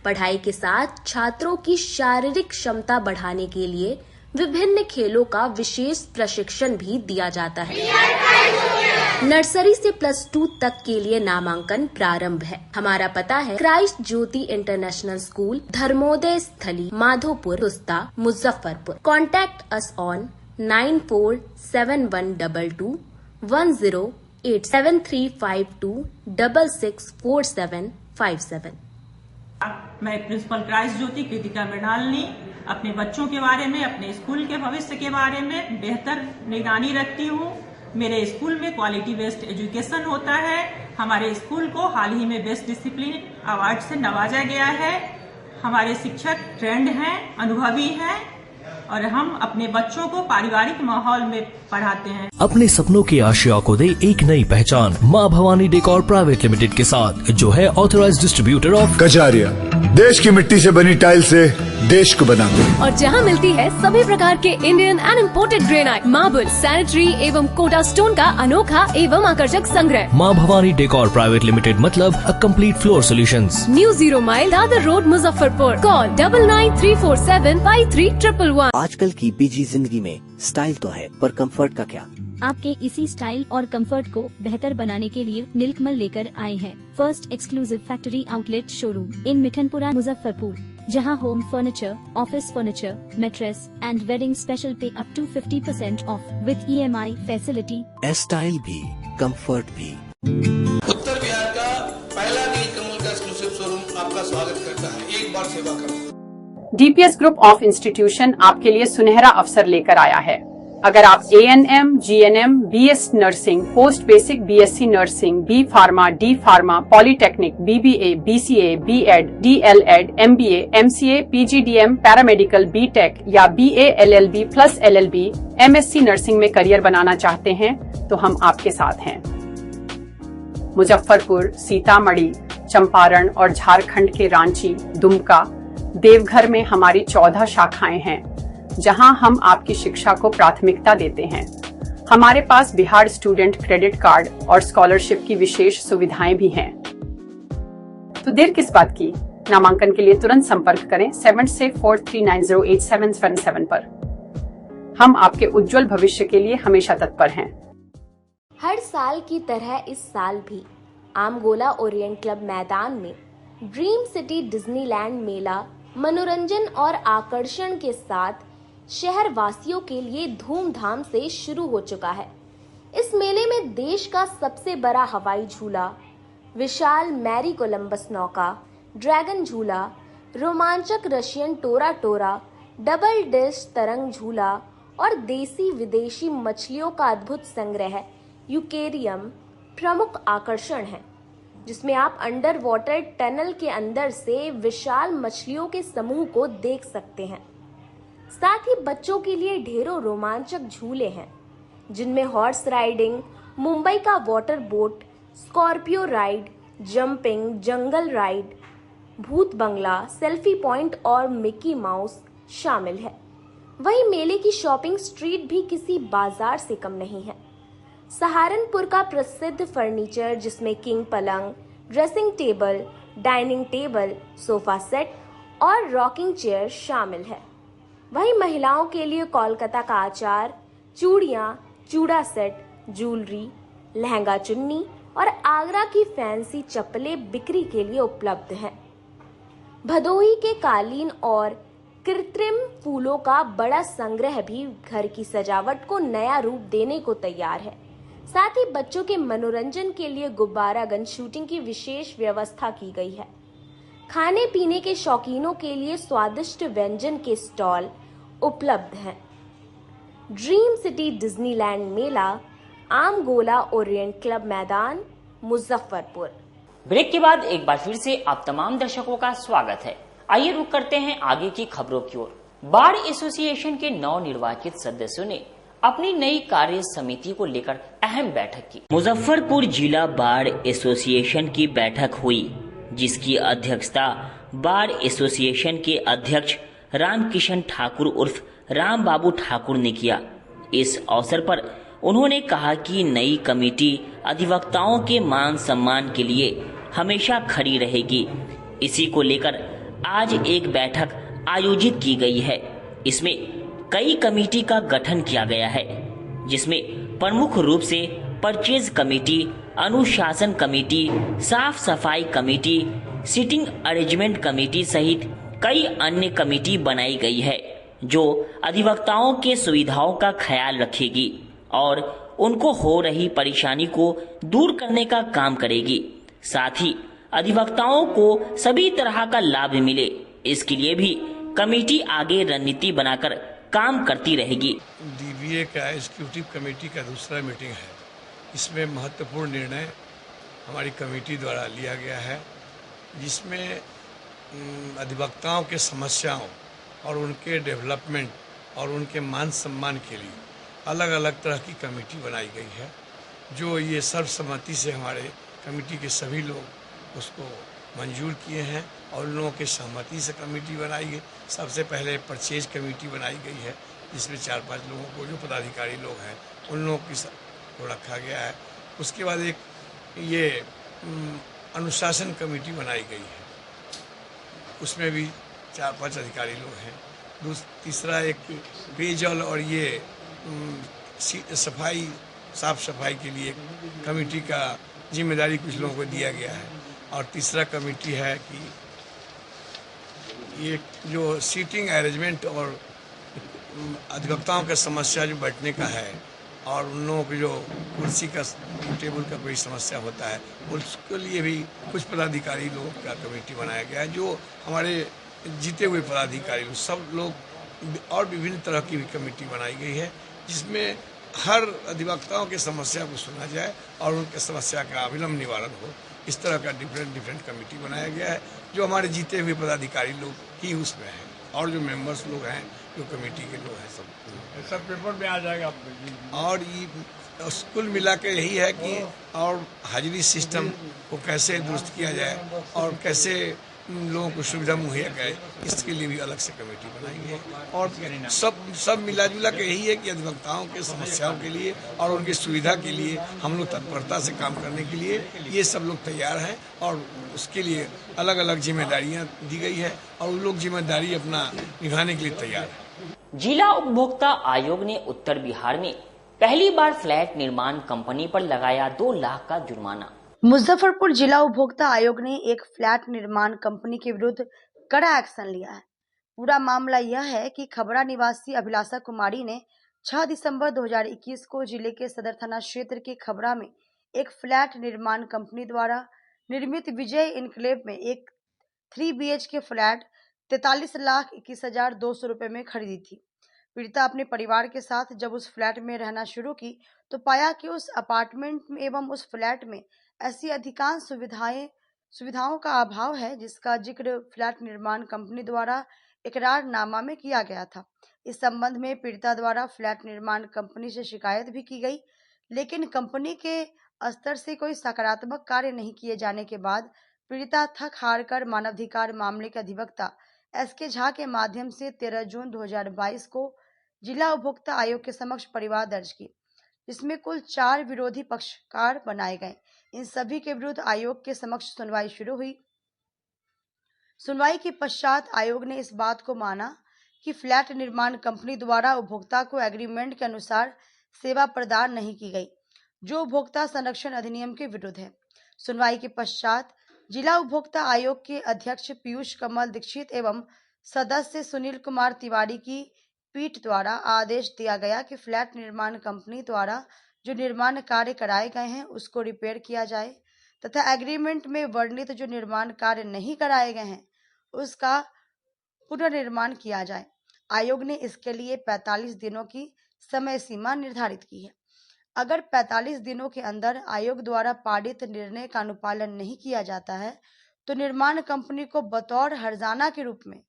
पढ़ाई के साथ छात्रों की शारीरिक क्षमता बढ़ाने के लिए विभिन्न खेलों का विशेष प्रशिक्षण भी दिया जाता है। नर्सरी से +2 तक के लिए नामांकन प्रारंभ है। हमारा पता है Christ Jyoti international school, Dharmodaya Sthali, Madhopur, Rusta, Muzaffarpur. Contact us on 9471227352664757। मैं प्रिंसिपल क्राइस्ट ज्योति कृतिका मृणाल ने अपने बच्चों के बारे में, अपने स्कूल के भविष्य के बारे में बेहतर निगरानी रखती हूँ। मेरे स्कूल में क्वालिटी बेस्ड एजुकेशन होता है। हमारे स्कूल को हाल ही में बेस्ट डिसिप्लिन अवार्ड से नवाजा गया है। हमारे शिक्षक ट्रेंड हैं, अनुभवी हैं और हम अपने बच्चों को पारिवारिक माहौल में पढ़ाते हैं। अपने सपनों की आशिया को दे एक नई पहचान माँ भवानी डेकोर प्राइवेट लिमिटेड के साथ, जो है ऑथराइज्ड डिस्ट्रीब्यूटर ऑफ कजारिया। देश की मिट्टी से बनी टाइल से देश को बनाते हैं। और जहां मिलती है सभी प्रकार के Indian and imported granite, marble, sanitary एवं कोटा स्टोन का अनोखा एवं आकर्षक संग्रह। माँ भवानी डेकोर प्राइवेट लिमिटेड मतलब a complete floor solutions. New 0 mile Dadar road, Muzaffarpur. Call 9934753111। आजकल की बिजी जिंदगी में स्टाइल तो है, पर कंफर्ट का क्या? आपके इसी स्टाइल और कंफर्ट को बेहतर बनाने के लिए नीलकमल लेकर आए हैं first exclusive factory outlet showroom in Mithanpura, Muzaffarpur, जहां home furniture, office furniture, mattress and wedding special पे up to 50% off with EMI facility. Style भी, कंफर्ट भी। उत्तर बिहार का पहला नीलकमल का एक्सक्लूसिव शोरूम आपका स्वागत करता है। एक बार सेवा करो। DPS ग्रुप ऑफ इंस्टीट्यूशन आपके लिए सुनहरा अवसर लेकर आया है। अगर आप ANM, GNM, BS nursing, post basic BSc nursing, B pharma, D pharma, polytechnic, BBA, BCA, B.Ed, DLEd, MBA, MCA, PGDM, paramedical, BTech या BA LLB plus LLB, MSc nursing में करियर बनाना चाहते हैं तो हम आपके साथ हैं। मुजफ्फरपुर, सीतामढ़ी, चंपारण और झारखंड के रांची, दुमका, देवघर में हमारी 14 शाखाएं हैं, जहां हम आपकी शिक्षा को प्राथमिकता देते हैं। हमारे पास बिहार स्टूडेंट क्रेडिट कार्ड और स्कॉलरशिप की विशेष सुविधाएं भी हैं। तो देर किस बात की? नामांकन के लिए तुरंत संपर्क करें 7643908777 पर। हम आपके उज्जवल भविष्य के लिए हमेशा तत्पर हैं। हर साल की तरह इस साल भी आमगोला ओरिएंट क्लब मैदान में ड्रीम सिटी डिज्नीलैंड मेला मनोरंजन और आकर्षण के साथ शहर वासियों के लिए धूमधाम से शुरू हो चुका है। इस मेले में देश का सबसे बड़ा हवाई झूला, विशाल मैरी कोलंबस नौका, ड्रैगन झूला, रोमांचक रशियन टोरा टोरा, डबल डिश तरंग झूला और देसी विदेशी मछलियों का अद्भुत संग्रह यूकेरियम प्रमुख आकर्षण है, जिसमें आप अंडर वाटर टनल के अंदर से विशाल मछलियों के समूह को देख सकते हैं। साथ ही बच्चों के लिए ढेरों रोमांचक झूले हैं, जिनमें हॉर्स राइडिंग, मुंबई का water boat, Scorpio ride, jumping, जंगल राइड, भूत बंगला, सेल्फी पॉइंट और मिकी माउस शामिल है। वहीं मेले की शॉपिंग स्ट्रीट भी किसी बाजार से कम नहीं है। सहारनपुर का प्रसिद्ध फर्नीचर, जिसमें किंग पलंग, dressing table, dining table, sofa set और रॉकिंग चेयर शामिल है। वहीं महिलाओं के लिए कोलकाता का आचार, चूड़ियां, चूड़ा सेट, ज्वेलरी, लहंगा चुन्नी और आगरा की फैंसी चप्पलें बिक्री के लिए उपलब्ध हैं। भदोही के कालीन और कृत्रिम फूलों का बड़ा संग्रह भी घर की सजावट को नया रूप देने को तैयार है। साथ ही बच्चों के मनोरंजन के लिए गुब्बारा गन शूटिंग की विशेष व्यवस्था की गई है। खाने पीने के शौकीनों के लिए स्वादिष्ट व्यंजन के स्टॉल उपलब्ध हैं। ड्रीम सिटी डिज्नीलैंड मेला, आमगोला ओरिएंट क्लब मैदान, मुजफ्फरपुर। ब्रेक के बाद एक बार फिर से आप तमाम दर्शकों का स्वागत है। आइए रुक करते हैं आगे की खबरों की ओर। बार एसोसिएशन के नवनिर्वाचित सदस्यों ने अपनी नई कार्य समिति को लेकर अहम बैठक की। मुजफ्फरपुर जिला बार एसोसिएशन की बैठक हुई, जिसकी अध्यक्षता बार एसोसिएशन के अध्यक्ष रामकिशन ठाकुर उर्फ राम बाबू ठाकुर ने किया। इस अवसर पर उन्होंने कहा कि नई कमेटी अधिवक्ताओं के मान सम्मान के लिए हमेशा खड़ी रहेगी। इसी को लेकर आज एक बैठक आयोजित की गई है। इसमें कई कमेटी का गठन किया गया है, जिसमें प्रमुख रूप से परचेज कमेटी, अनुशासन कमेटी, साफ सफाई कमेटी, सीटिंग अरेंजमेंट कमेटी सहित कई अन्य कमेटी बनाई गई है, जो अधिवक्ताओं के सुविधाओं का ख्याल रखेगी और उनको हो रही परेशानी को दूर करने का काम करेगी। साथ ही अधिवक्ताओं को सभी तरह का लाभ मिले, इसके लिए भी कमेटी आगे रणनीति बनाकर काम करती रहेगी। डीबीए का एग्जीक्यूटिव कमेटी का दूसरा मीटिंग है। इसमें महत्वपूर्ण निर्णय हमारी कमेटी द्वारा लिया गया है, जिसमें अधिवक्ताओं के समस्याओं और उनके डेवलपमेंट और उनके मान सम्मान के लिए अलग अलग तरह की कमेटी बनाई गई है, जो ये सर्वसम्मति से हमारे कमेटी के सभी लोग उसको मंजूर किए हैं और उन लोगों के सहमति से कमेटी बनाई गई। सबसे पहले परचेज कमेटी बनाई गई है, जिसमें 4-5 लोगों को, जो पदाधिकारी लोग हैं उन लोगों को रखा गया है। उसके बाद एक ये अनुशासन कमेटी बनाई गई है, उसमें भी 4-5 अधिकारी लोग हैं। तीसरा एक पेयजल और ये सफाई, साफ सफाई के लिए कमेटी का जिम्मेदारी कुछ लोगों को दिया गया है। और तीसरा कमेटी है कि ये जो सीटिंग अरेंजमेंट और अधिवक्ताओं का समस्या जो बैठने का है और उन लोगों को जो कुर्सी का, टेबल का कोई समस्या होता है, उसके लिए भी कुछ पदाधिकारी लोगों का कमेटी बनाया गया है, जो हमारे जीते हुए पदाधिकारी लोग, सब लोग, और विभिन्न तरह की भी कमेटी बनाई गई है, जिसमें हर अधिवक्ताओं की समस्या को सुना जाए और उनके समस्या का अविलंब निवारण हो। इस तरह का डिफरेंट कमेटी बनाया गया है, जो हमारे जीते हुए पदाधिकारी लोग ही उसमें हैं और जो मेंबर्स लोग हैं, जो कमेटी के लोग हैं, सब पेपर में आ जाएगा। और ये कुल मिला के यही है कि और हाजिरी सिस्टम को कैसे दुरुस्त किया जाए और कैसे लोगों को सुविधा मुहैया करे, इसके लिए भी अलग से कमेटी बनाई है। और सब मिला जुला के यही है कि अधिवक्ताओं के समस्याओं के लिए और उनकी सुविधा के लिए हम लोग तत्परता से काम करने के लिए ये सब लोग तैयार हैं और उसके लिए अलग अलग जिम्मेदारियां दी गई है और उन लोग जिम्मेदारी अपना निभाने के लिए तैयार है। जिला उपभोक्ता आयोग ने उत्तर बिहार में पहली बार फ्लैट निर्माण कंपनी पर लगाया 2 लाख का जुर्माना। मुजफ्फरपुर जिला उपभोक्ता आयोग ने एक फ्लैट निर्माण कंपनी के विरुद्ध कड़ा एक्शन लिया है। पूरा मामला यह है कि खबरा निवासी अभिलाषा कुमारी ने 6 दिसंबर 2021 को जिले के सदर थाना क्षेत्र के खबरा में एक फ्लैट निर्माण कंपनी द्वारा निर्मित विजय इनक्लेव में एक 3 BHK फ्लैट 43,21,200 रुपए में खरीदी थी। पीड़िता अपने परिवार के साथ जब उस फ्लैट में रहना शुरू की तो पाया कि उस अपार्टमेंट में एवं उस फ्लैट में ऐसी अधिकांश सुविधाओं का अभाव है, जिसका जिक्र फ्लैट निर्माण कंपनी द्वारा इकरारनामा में किया गया था। इस संबंध में पीड़िता द्वारा फ्लैट निर्माण कंपनी से शिकायत भी की गई, लेकिन कंपनी के स्तर से कोई सकारात्मक कार्य नहीं किए जाने के बाद पीड़िता थक हार कर मानवाधिकार मामले के अधिवक्ता SK झा के माध्यम से 13 जून 2022 को जिला उपभोक्ता आयोग के समक्ष परिवाद दर्ज की, जिसमें कुल 4 विरोधी पक्षकार बनाए गए। इन सभी के विरुद्ध आयोग के समक्ष सुनवाई शुरू हुई। सुनवाई के पश्चात आयोग ने इस बात को माना कि फ्लैट निर्माण कंपनी द्वारा उपभोक्ता को एग्रीमेंट के अनुसार सेवा प्रदान नहीं की गई, जो उपभोक्ता संरक्षण अधिनियम के विरुद्ध है। सुनवाई के पश्चात जिला उपभोक्ता आयोग के अध्यक्ष पीयूष कमल दीक्षित एवं सदस्य सुनील कुमार तिवारी की पीठ द्वारा आदेश दिया गया कि फ्लैट निर्माण कंपनी द्वारा जो निर्माण कार्य कराए गए हैं उसको रिपेयर किया जाए तथा एग्रीमेंट में वर्णित जो निर्माण कार्य नहीं कराए गए हैं उसका पुनर्निर्माण किया जाए। आयोग ने इसके लिए 45 दिनों की समय सीमा निर्धारित की है। अगर 45 दिनों के अंदर आयोग द्वारा पारित निर्णय का अनुपालन नहीं किया जाता है तो निर्माण कंपनी को बतौर हर्जाना के रूप में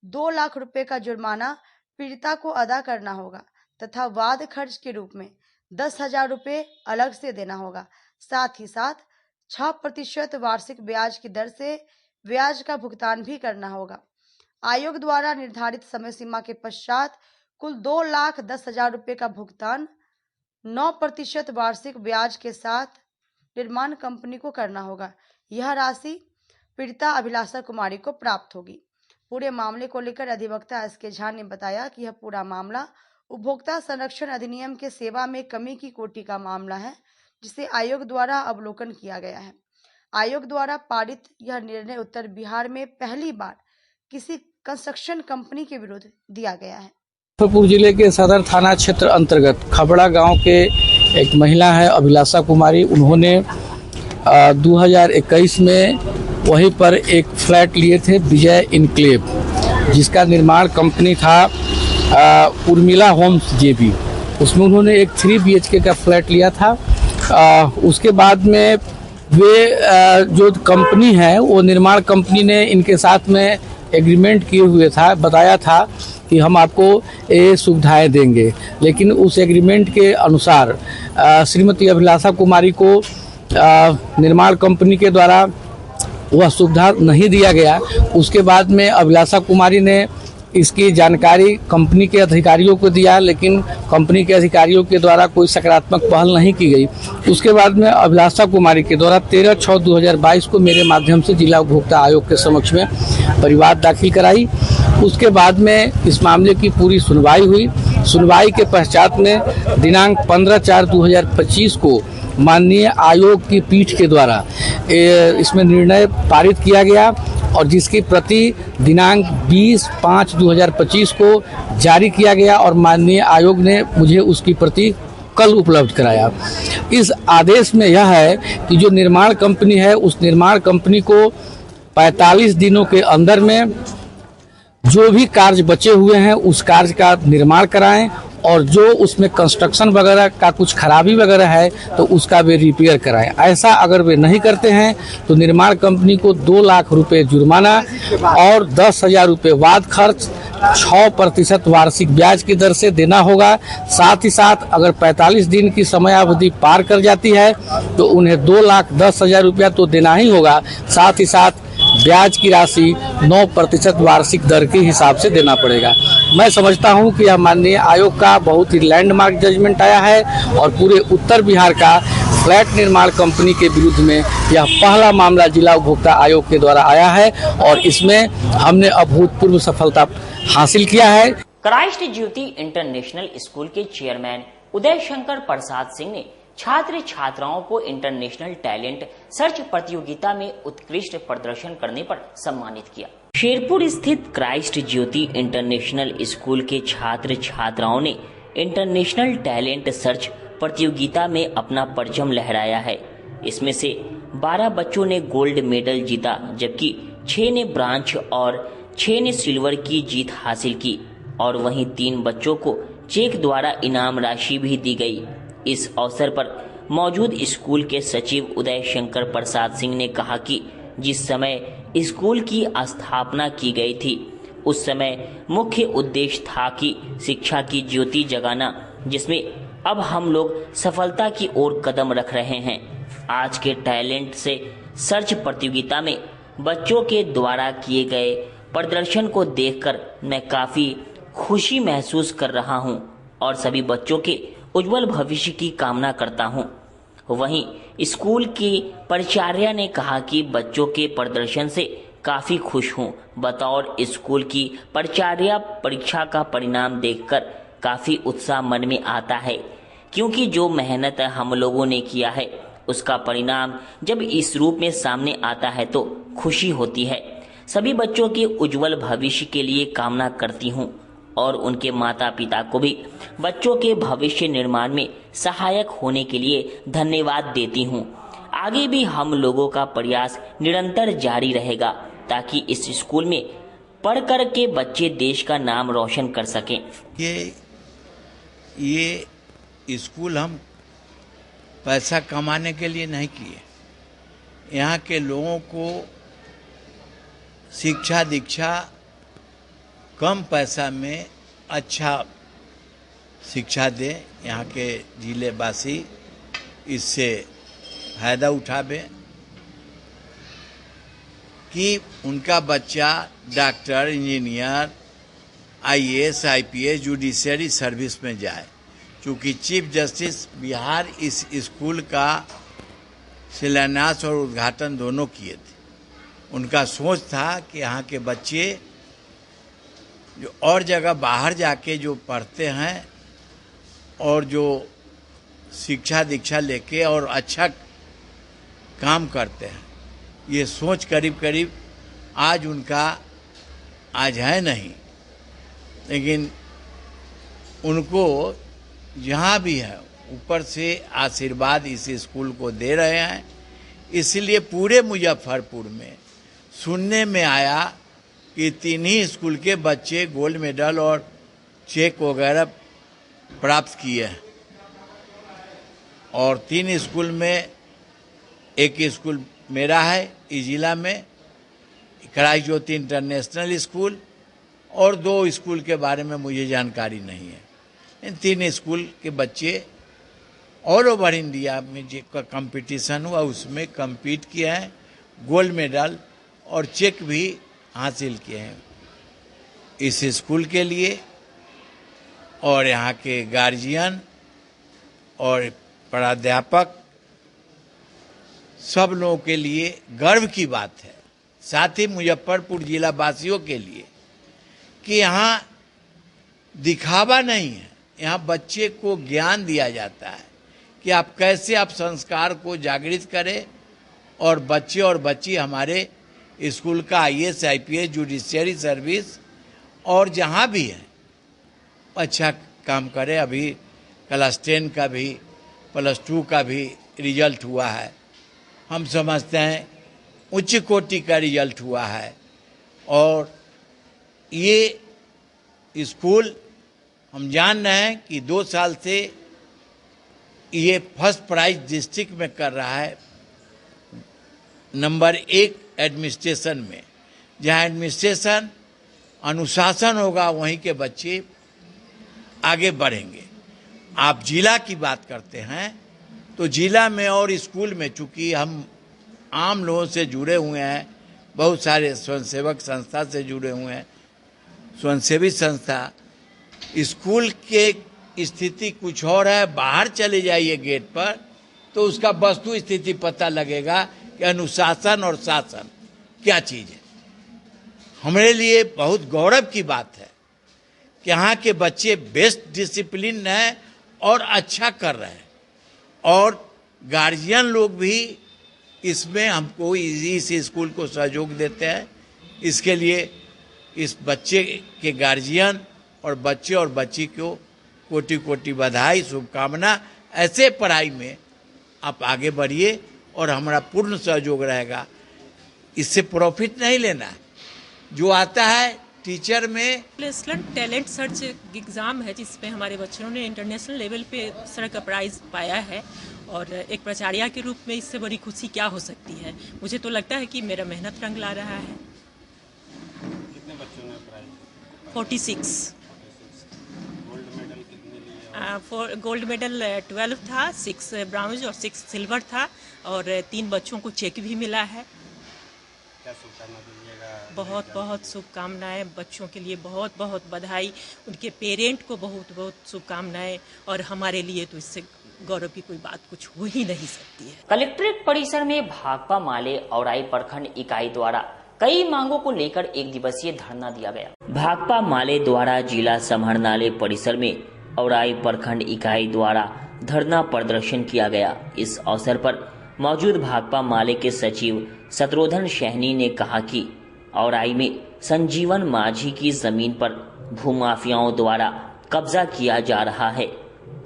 2 लाख रुपए का जुर्माना पीड़िता को अदा करना होगा तथा वाद खर्च के रूप में 10,000 रुपए अलग से देना होगा। साथ ही साथ 6% वार्षिक ब्याज की दर से ब्याज का भुगतान भी करना होगा। आयोग द्वारा निर्धारित समय सीमा के पश्चात कुल 2,10,000 रुपए का भुगतान 9% वार्षिक ब्याज के साथ निर्माण कंपनी को करना होगा। यह राशि पीड़िता अभिलाषा कुमारी को प्राप्त होगी। पूरे मामले को लेकर अधिवक्ता एसके झा ने बताया कि यह पूरा मामला उपभोक्ता संरक्षण अधिनियम के सेवा में कमी की कोटि का मामला है, जिसे आयोग द्वारा अवलोकन किया गया है। आयोग द्वारा पारित यह निर्णय उत्तर बिहार में पहली बार किसी कंस्ट्रक्शन कंपनी के विरुद्ध दिया गया है। मुजफ्फरपुर जिले के सदर थाना क्षेत्र अंतर्गत खबड़ा गांव के एक महिला है अभिलाषा कुमारी। उन्होंने 2021 में वहीं पर एक फ्लैट लिए थे विजय इनक्लेव, जिसका निर्माण कंपनी था उर्मिला होम्स जेबी। उसमें उन्होंने एक 3 BHK का फ्लैट लिया था। उसके बाद में वे जो कंपनी है वो निर्माण कंपनी ने इनके साथ में एग्रीमेंट किए हुए था, बताया था कि हम आपको ये सुविधाएं देंगे, लेकिन उस एग्रीमेंट के अनुसार श्रीमती अभिलाषा कुमारी को निर्माण कंपनी के द्वारा वह सुविधा नहीं दिया गया। उसके बाद में अभिलाषा कुमारी ने इसकी जानकारी कंपनी के अधिकारियों को दिया, लेकिन कंपनी के अधिकारियों के द्वारा कोई सकारात्मक पहल नहीं की गई। उसके बाद में अभिलाषा कुमारी के द्वारा 13/6/2022 को मेरे माध्यम से जिला उपभोक्ता आयोग के समक्ष में परिवाद दाखिल कराई। उसके बाद में इस मामले की पूरी सुनवाई हुई। सुनवाई के पश्चात में दिनांक 15/4/2025 को माननीय आयोग की पीठ के द्वारा इसमें निर्णय पारित किया गया और जिसकी प्रति दिनांक 20/5/2025 को जारी किया गया और माननीय आयोग ने मुझे उसकी प्रति कल उपलब्ध कराया। इस आदेश में यह है कि जो निर्माण कंपनी है उस निर्माण कंपनी को 45 दिनों के अंदर में जो भी कार्य बचे हुए हैं उस कार्य का निर्माण कराएं और जो उसमें कंस्ट्रक्शन वगैरह का कुछ खराबी वगैरह है तो उसका वे रिपेयर कराएं। ऐसा अगर वे नहीं करते हैं तो निर्माण कंपनी को 2 लाख रुपए जुर्माना और 10,000 रुपये वाद खर्च 6% वार्षिक ब्याज की दर से देना होगा। साथ ही साथ अगर 45 दिन की समयावधि पार कर जाती है तो उन्हें 2,10,000 रुपया तो देना ही होगा। साथ ही साथ ब्याज की राशि 9% वार्षिक दर के हिसाब से देना पड़ेगा। मैं समझता हूं कि यह माननीय आयोग का बहुत ही लैंडमार्क जजमेंट आया है और पूरे उत्तर बिहार का फ्लैट निर्माण कंपनी के विरुद्ध में यह पहला मामला जिला उपभोक्ता आयोग के द्वारा आया है और इसमें हमने अभूतपूर्व सफलता हासिल किया है। क्राइस्ट ज्योति इंटरनेशनल स्कूल के चेयरमैन उदय शंकर प्रसाद सिंह ने छात्र छात्राओं को इंटरनेशनल टैलेंट सर्च प्रतियोगिता में उत्कृष्ट प्रदर्शन करने पर सम्मानित किया। शेरपुर स्थित क्राइस्ट ज्योति इंटरनेशनल स्कूल के छात्र छात्राओं ने इंटरनेशनल टैलेंट सर्च प्रतियोगिता में अपना परचम लहराया है। इसमें से 12 बच्चों ने गोल्ड मेडल जीता, जबकि 6 ने ब्रांज और 6 ने सिल्वर की जीत हासिल की और वहीं 3 बच्चों को चेक द्वारा इनाम राशि भी दी गई। इस अवसर पर मौजूद स्कूल के सचिव उदय शंकर प्रसाद सिंह ने कहा कि जिस समय स्कूल की स्थापना की गई थी उस समय मुख्य उद्देश्य था कि शिक्षा की ज्योति जगाना, जिसमें अब हम लोग सफलता की ओर कदम रख रहे हैं। आज के टैलेंट से सर्च प्रतियोगिता में बच्चों के द्वारा किए गए प्रदर्शन को देखकर मैं काफी खुशी महसूस कर रहा हूं और सभी बच्चों के उज्जवल भविष्य की कामना करता हूं। वहीं स्कूल की प्राचार्य ने कहा कि बच्चों के प्रदर्शन से काफी खुश हूं। बतौर स्कूल की प्राचार्य परीक्षा का परिणाम देखकर काफी उत्साह मन में आता है, क्योंकि जो मेहनत हम लोगों ने किया है उसका परिणाम जब इस रूप में सामने आता है तो खुशी होती है। सभी बच्चों के उज्जवल भविष्य के लिए कामना करती हूं और उनके माता पिता को भी बच्चों के भविष्य निर्माण में सहायक होने के लिए धन्यवाद देती हूं। आगे भी हम लोगों का प्रयास निरंतर जारी रहेगा ताकि इस स्कूल में पढ़कर के बच्चे देश का नाम रोशन कर सकें। ये स्कूल हम पैसा कमाने के लिए नहीं किए। यहाँ के लोगों को शिक्षा दीक्षा कम पैसा में अच्छा शिक्षा दे, यहाँ के जिले वासी इससे फायदा उठावे कि उनका बच्चा doctor, engineer, IAS, IPS, judiciary service में जाए। चूँकि चीफ जस्टिस बिहार इस स्कूल का शिलान्यास और उद्घाटन दोनों किए थे। उनका सोच था कि यहाँ के बच्चे जो और जगह बाहर जाके जो पढ़ते हैं और जो शिक्षा दीक्षा लेके और अच्छा काम करते हैं, ये सोच करीब करीब आज उनका आज है नहीं, लेकिन उनको जहाँ भी है ऊपर से आशीर्वाद इस स्कूल को दे रहे हैं। इसलिए पूरे मुजफ्फरपुर में सुनने में आया कि 3 ही स्कूल के बच्चे गोल्ड मेडल और चेक वगैरह प्राप्त किए हैं और 3 स्कूल में एक स्कूल मेरा है इस जिला में, क्राइस्ट ज्योति इंटरनेशनल स्कूल, और 2 स्कूल के बारे में मुझे जानकारी नहीं है। इन 3 स्कूल के बच्चे ऑल ओवर इंडिया में जो कंपटीशन हुआ उसमें compete किए हैं, गोल्ड मेडल और चेक भी हासिल किए हैं। इस स्कूल के लिए और यहाँ के गार्जियन और प्राध्यापक सब लोगों के लिए गर्व की बात है, साथ ही मुजफ्फरपुर जिला वासियों के लिए कि यहाँ दिखावा नहीं है, यहाँ बच्चे को ज्ञान दिया जाता है कि आप कैसे आप संस्कार को जागृत करें और बच्चे और बच्ची हमारे स्कूल का IAS IPS जुडिशियरी सर्विस और जहाँ भी है अच्छा काम करें। अभी क्लास 10 का भी +2 का भी रिजल्ट हुआ है, हम समझते हैं उच्च कोटि का रिजल्ट हुआ है और ये स्कूल हम जान रहे हैं कि 2 साल से ये फर्स्ट प्राइज डिस्ट्रिक्ट में कर रहा है, नंबर 1 एडमिनिस्ट्रेशन में। जहाँ एडमिनिस्ट्रेशन अनुशासन होगा वहीं के बच्चे आगे बढ़ेंगे। आप जिला की बात करते हैं तो जिला में और स्कूल में, चूँकि हम आम लोगों से जुड़े हुए हैं, बहुत सारे स्वयंसेवक संस्था से जुड़े हुए हैं, स्वयंसेवी संस्था, स्कूल के स्थिति कुछ और है। बाहर चले जाइए गेट पर तो उसका वस्तु स्थिति पता लगेगा कि अनुशासन और शासन क्या चीज़ है। हमारे लिए बहुत गौरव की बात है कि यहाँ के बच्चे बेस्ट डिसिप्लिन हैं और अच्छा कर रहे हैं और गार्जियन लोग भी इसमें हमको इस स्कूल को सहयोग देते हैं। इसके लिए इस बच्चे के गार्जियन और बच्चे और बच्ची को कोटि कोटि बधाई, शुभकामना। ऐसे पढ़ाई में आप आगे बढ़िए और हमारा पूर्ण सहयोग रहेगा। इससे प्रॉफिट नहीं लेना है, जो आता है टीचर में। प्लेसमेंट टैलेंट सर्च एग्ज़ाम है जिसमें हमारे बच्चों ने इंटरनेशनल लेवल पे इस तरह का प्राइज़ पाया है और एक प्राचार्य के रूप में इससे बड़ी खुशी क्या हो सकती है। मुझे तो लगता है कि मेरा मेहनत रंग ला रहा है। कितने बच्चों ने प्राइज? 46। गोल्ड मेडल 12 था, 6 ब्राउन्ज और 6 सिल्वर था और 3 बच्चों को चेक भी मिला है। क्या शुभकामना दीजिएगा? बहुत बहुत शुभकामनाएं, बच्चों के लिए बहुत बहुत बधाई, उनके पेरेंट को बहुत बहुत शुभकामनाएं और हमारे लिए तो इससे गौरव की कोई बात कुछ हो ही नहीं सकती है। कलेक्ट्रेट परिसर में भाकपा माले औराई प्रखंड इकाई द्वारा कई मांगों को लेकर 1 दिवसीय धरना दिया गया। भाकपा माले द्वारा जिला समाहरणालय परिसर में औराई प्रखंड इकाई द्वारा धरना प्रदर्शन किया गया। इस अवसर पर मौजूद भाकपा माले के सचिव शत्रुघ्न सैनी ने कहा कि औराई में संजीवन माझी की जमीन पर भूमाफियाओं द्वारा कब्जा किया जा रहा है,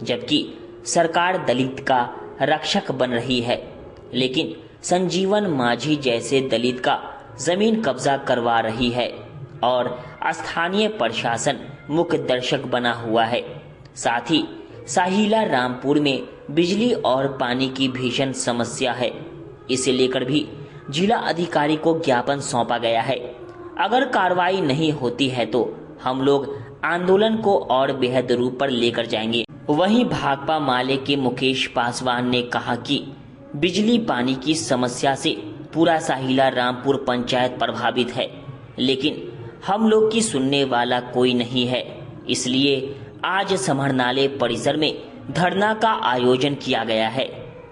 जबकि सरकार दलित का रक्षक बन रही है, लेकिन संजीवन माझी जैसे दलित का जमीन कब्जा करवा रही है और स्थानीय प्रशासन मुख्य दर्शक बना हुआ है। साथ ही साहिला रामपुर में बिजली और पानी की भीषण समस्या है। इसे लेकर भी जिला अधिकारी को ज्ञापन सौंपा गया है। अगर कार्रवाई नहीं होती है तो हम लोग आंदोलन को और बेहद रूप पर लेकर जाएंगे। वहीं भाकपा माले के मुकेश पासवान ने कहा कि बिजली पानी की समस्या से पूरा साहिला रामपुर पंचायत प्रभावित है, लेकिन हम लोग की सुनने वाला कोई नहीं है। इसलिए आज समाहरणालय परिसर में धरना का आयोजन किया गया है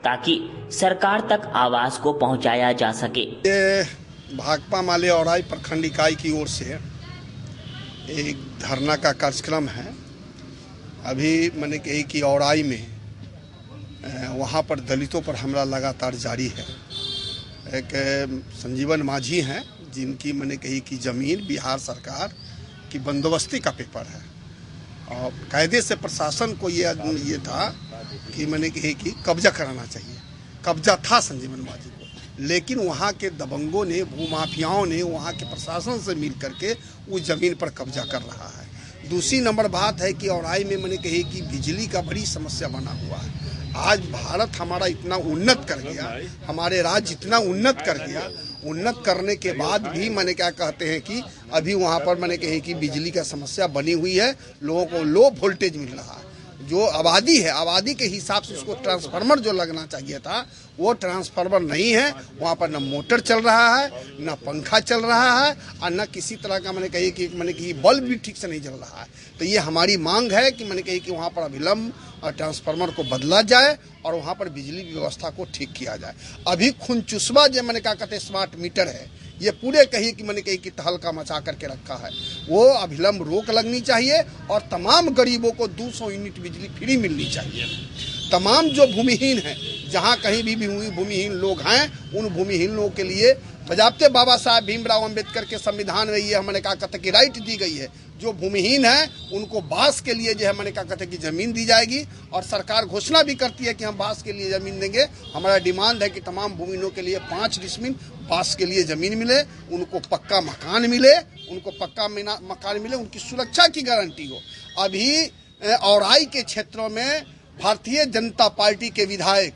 ताकि सरकार तक आवाज को पहुंचाया जा सके। ये भाकपा माले औराई प्रखंड इकाई की ओर से एक धरना का कार्यक्रम है। अभी मैंने कही कि औराई में वहाँ पर दलितों पर हमला लगातार जारी है। एक संजीवन माझी हैं जिनकी मैंने कही कि ज़मीन बिहार सरकार की बंदोबस्ती का पेपर है और कायदे से प्रशासन को ये था कि मैंने कही कि कब्जा कराना चाहिए। कब्जा था संजीवन माझी को, लेकिन वहाँ के दबंगों ने, भूमाफियाओं ने वहाँ के प्रशासन से मिल करके उस ज़मीन पर कब्जा कर रहा है। दूसरी नंबर बात है कि औराई में मैंने कही कि बिजली का बड़ी समस्या बना हुआ है। आज भारत हमारा इतना उन्नत कर गया, हमारे राज्य इतना उन्नत कर गया, उन्नत करने के बाद भी मैंने क्या कहते हैं कि अभी वहाँ पर मैंने कही कि बिजली का समस्या बनी हुई है। लोगों को लो वोल्टेज मिल रहा है। जो आबादी है, आबादी के हिसाब से उसको ट्रांसफार्मर जो लगना चाहिए था वो ट्रांसफार्मर नहीं है। वहाँ पर न मोटर चल रहा है, न पंखा चल रहा है और न किसी तरह का मैंने कही बल्ब भी ठीक से नहीं जल रहा है। तो ये हमारी मांग है कि मैंने कही कि वहाँ पर अविलंब ट्रांसफार्मर को बदला जाए और वहाँ पर बिजली व्यवस्था को ठीक किया जाए। अभी खूनचुस्बा जो मैंने क्या कहते स्मार्ट मीटर है, ये पूरे कही कि मैंने कही कि तहलका मचा करके रखा है। वो अभिलंब रोक लगनी चाहिए और तमाम गरीबों को 200 यूनिट बिजली फ्री मिलनी चाहिए। तमाम जो भूमिहीन हैं, जहाँ कहीं भी भूमिहीन लोग हैं, उन भूमिहीन लोगों के लिए बजाबते बाबा साहब भीमराव अंबेडकर के संविधान में ये हमने कहा कहते कि राइट दी गई है। जो भूमिहीन है उनको बांस के लिए जो है मैंने कहा कहते कि जमीन दी जाएगी और सरकार घोषणा भी करती है कि हम बांस के लिए जमीन देंगे। हमारा डिमांड है कि तमाम भूमिहीनों के लिए 5 डिसमिल बांस के लिए जमीन मिले, उनको पक्का मकान मिले, उनकी सुरक्षा की गारंटी हो। अभी औराई के क्षेत्रों में भारतीय जनता पार्टी के विधायक